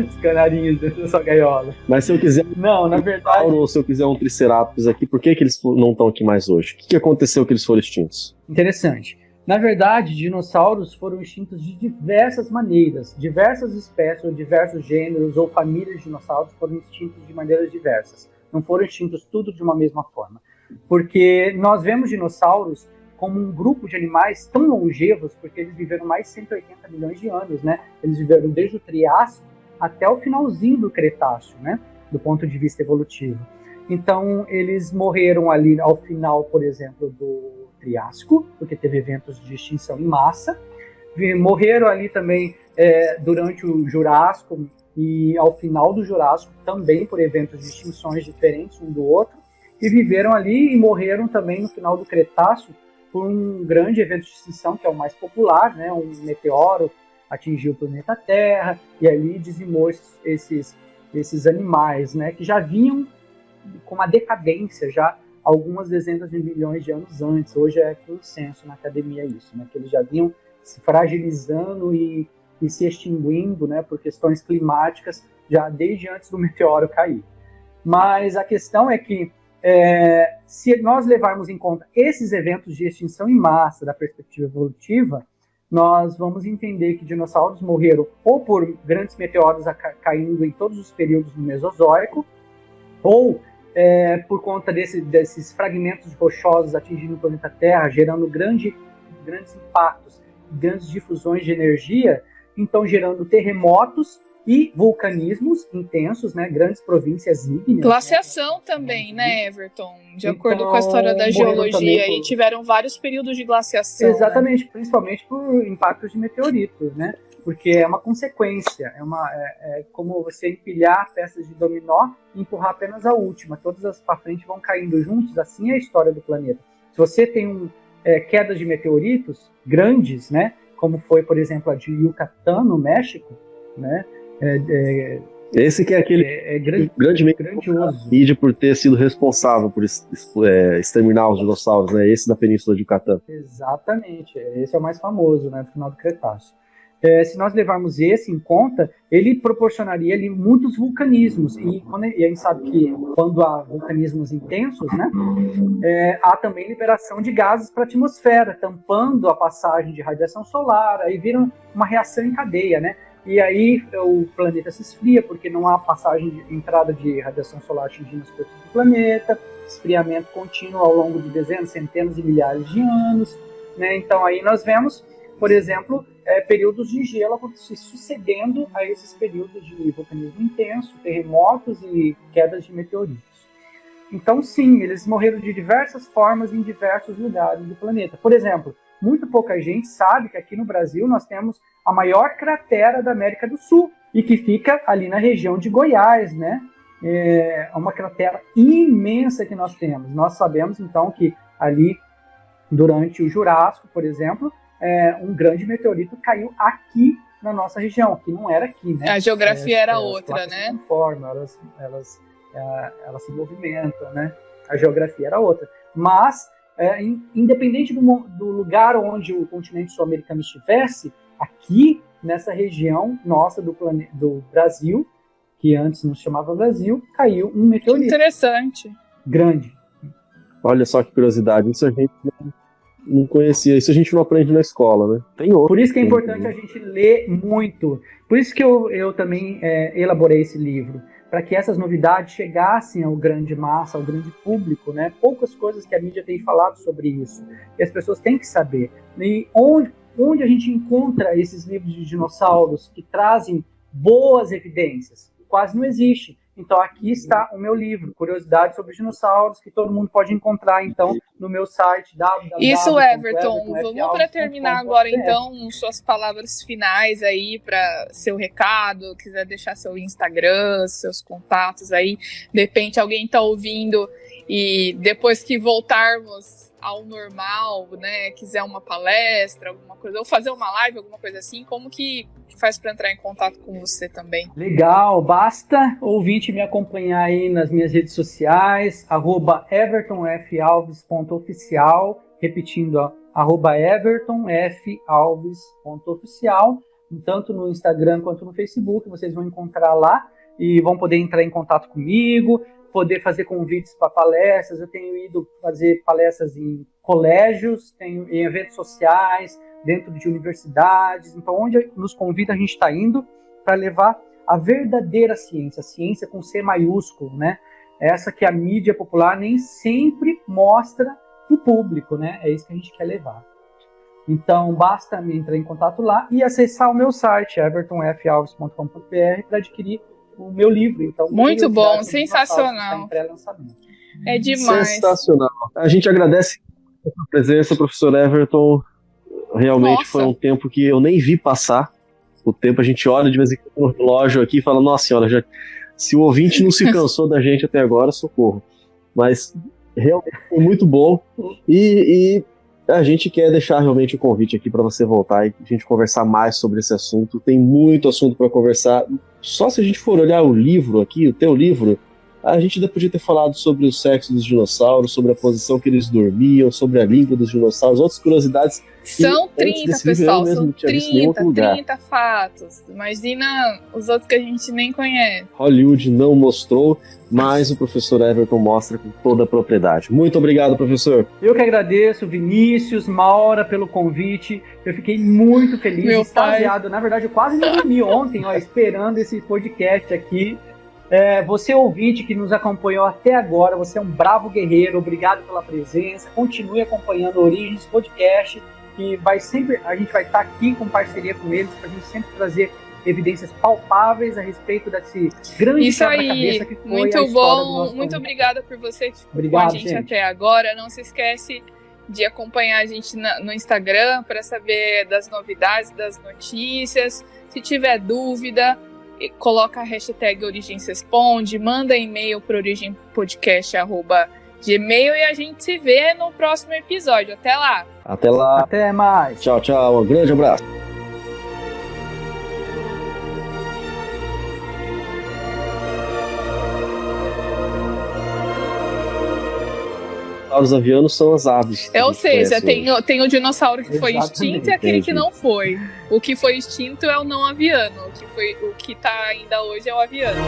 Os canarinhos dentro da sua gaiola. Mas se eu quiser na verdade, ou se eu quiser um triceratops aqui, por que eles não estão aqui mais hoje? O que aconteceu que eles foram extintos? Interessante. Na verdade, dinossauros foram extintos de diversas maneiras. Diversas espécies, ou diversos gêneros ou famílias de dinossauros foram extintos de maneiras diversas. Não foram extintos tudo de uma mesma forma. Porque nós vemos dinossauros como um grupo de animais tão longevos, porque eles viveram mais de 180 milhões de anos, né? Eles viveram desde o Triássico até o finalzinho do Cretáceo, né? Do ponto de vista evolutivo. Então, eles morreram ali ao final, por exemplo, do Triássico, porque teve eventos de extinção em massa. Morreram ali também durante o Jurássico e ao final do Jurássico, também por eventos de extinções diferentes um do outro. E viveram ali e morreram também no final do Cretáceo por um grande evento de extinção, que é o mais popular, né? Um meteoro atingiu o planeta Terra e ali dizimou esses animais, né? Que já vinham com uma decadência já algumas dezenas de milhões de anos antes. Hoje é consenso na academia isso, né? Que eles já vinham se fragilizando e se extinguindo, né? Por questões climáticas já desde antes do meteoro cair. Mas a questão é que se nós levarmos em conta esses eventos de extinção em massa da perspectiva evolutiva, nós vamos entender que dinossauros morreram ou por grandes meteoros caindo em todos os períodos do Mesozoico, ou por conta desses fragmentos rochosos atingindo o planeta Terra, gerando grandes impactos, grandes difusões de energia, então gerando terremotos e vulcanismos intensos, né? Grandes províncias ígneas. Glaciação, né? Também, né, Everton? De acordo com a história da geologia, aí tiveram vários períodos de glaciação. Exatamente, né? Principalmente por impactos de meteoritos, né? Porque é uma consequência, é como você empilhar peças de dominó e empurrar apenas a última. Todas as para frente vão caindo juntos, assim é a história do planeta. Se você tem quedas de meteoritos grandes, né? Como foi, por exemplo, a de Yucatán, no México, né? Esse que é aquele grandemente grandioso mídia por ter sido responsável por exterminar os dinossauros, né? Esse da Península de Yucatán. Exatamente, esse é o mais famoso, né? No final do Cretáceo. Se nós levarmos esse em conta, ele proporcionaria ali muitos vulcanismos. E a gente sabe que quando há vulcanismos intensos, né? Há também liberação de gases para a atmosfera, tampando a passagem de radiação solar. Aí vira uma reação em cadeia, né? E aí o planeta se esfria, porque não há passagem de entrada de radiação solar atingindo as superfície do planeta, esfriamento contínuo ao longo de dezenas, centenas e milhares de anos, né? Então aí nós vemos, por exemplo, períodos de gelo se sucedendo a esses períodos de vulcanismo intenso, terremotos e quedas de meteoritos. Então sim, eles morreram de diversas formas em diversos lugares do planeta. Por exemplo, muito pouca gente sabe que aqui no Brasil nós temos a maior cratera da América do Sul, e que fica ali na região de Goiás, né? É uma cratera imensa que nós temos. Nós sabemos, então, que ali, durante o Jurássico, por exemplo, um grande meteorito caiu aqui na nossa região, que não era aqui, né? A geografia era outra, né? Se conformam, elas se movimentam, né? A geografia era outra. Mas, independente do lugar onde o continente sul-americano estivesse, aqui nessa região nossa do Brasil, que antes não se chamava Brasil, caiu um meteorito. Interessante. Grande. Olha só que curiosidade, isso a gente não conhecia, isso a gente não aprende na escola, né? Tem outro. Por isso que é importante a gente ler muito. Por isso que eu também elaborei esse livro, para que essas novidades chegassem ao grande massa, ao grande público, né? Poucas coisas que a mídia tem falado sobre isso, e as pessoas têm que saber. E onde a gente encontra esses livros de dinossauros que trazem boas evidências? Quase não existe. Então aqui está o meu livro, Curiosidades sobre Dinossauros, que todo mundo pode encontrar então no meu site Isso, Everton. Vamos para terminar agora então suas palavras finais aí para seu recado, quiser deixar seu Instagram, seus contatos aí, de repente alguém está ouvindo e depois que voltarmos ao normal, né, quiser uma palestra, alguma coisa, ou fazer uma live, alguma coisa assim, como que faz para entrar em contato com você também? Legal, basta ouvinte me acompanhar aí nas minhas redes sociais, @evertonfalves.oficial, repetindo, @evertonfalves.oficial, tanto no Instagram quanto no Facebook, vocês vão encontrar lá e vão poder entrar em contato comigo, poder fazer convites para palestras. Eu tenho ido fazer palestras em colégios, em eventos sociais, dentro de universidades. Então, onde nos convida, a gente está indo para levar a verdadeira ciência, a ciência com C maiúsculo, né? essa que a mídia popular nem sempre mostra o público, né? É isso que a gente quer levar. Então, basta me entrar em contato lá e acessar o meu site, evertonfalves.com.br, para adquirir o meu livro. Então, muito bom, sensacional. É demais. Sensacional. A gente agradece a sua presença, professor Everton. Realmente foi um tempo que eu nem vi passar. O tempo, a gente olha de vez em quando no relógio aqui e fala, nossa senhora, se o ouvinte não se cansou da gente até agora, socorro. Mas realmente foi muito bom. E a gente quer deixar realmente o convite aqui para você voltar e a gente conversar mais sobre esse assunto. Tem muito assunto para conversar. Só se a gente for olhar o livro aqui, o teu livro, a gente ainda podia ter falado sobre o sexo dos dinossauros, sobre a posição que eles dormiam, sobre a língua dos dinossauros, outras curiosidades. São 30, pessoal, são 30 fatos. Imagina os outros que a gente nem conhece. Hollywood não mostrou, mas o professor Everton mostra com toda a propriedade. Muito obrigado, professor. Eu que agradeço, Vinícius, Maura, pelo convite. Eu fiquei muito feliz, extasiado. Na verdade, eu quase não dormi ontem, esperando esse podcast aqui. Você ouvinte que nos acompanhou até agora, você é um bravo guerreiro, obrigado pela presença. Continue acompanhando o Origens Podcast, que a gente vai estar aqui com parceria com eles, para a gente sempre trazer evidências palpáveis a respeito desse grande quebra-cabeça que foi muito a história bom, do nosso muito obrigada por você que ficou Obrigado, com a gente até agora. Não se esquece de acompanhar a gente no Instagram para saber das novidades, das notícias. Se tiver dúvida, coloca a hashtag Origens Responde, manda e-mail para origenpodcast@gmail e a gente se vê no próximo episódio. Até lá! Até lá! Até mais! Tchau, tchau! Um grande abraço! Os avianos são as aves. Ou seja, tem o dinossauro que foi extinto e aquele que não foi. O que foi extinto é o não aviano. O que tá ainda hoje é o aviano.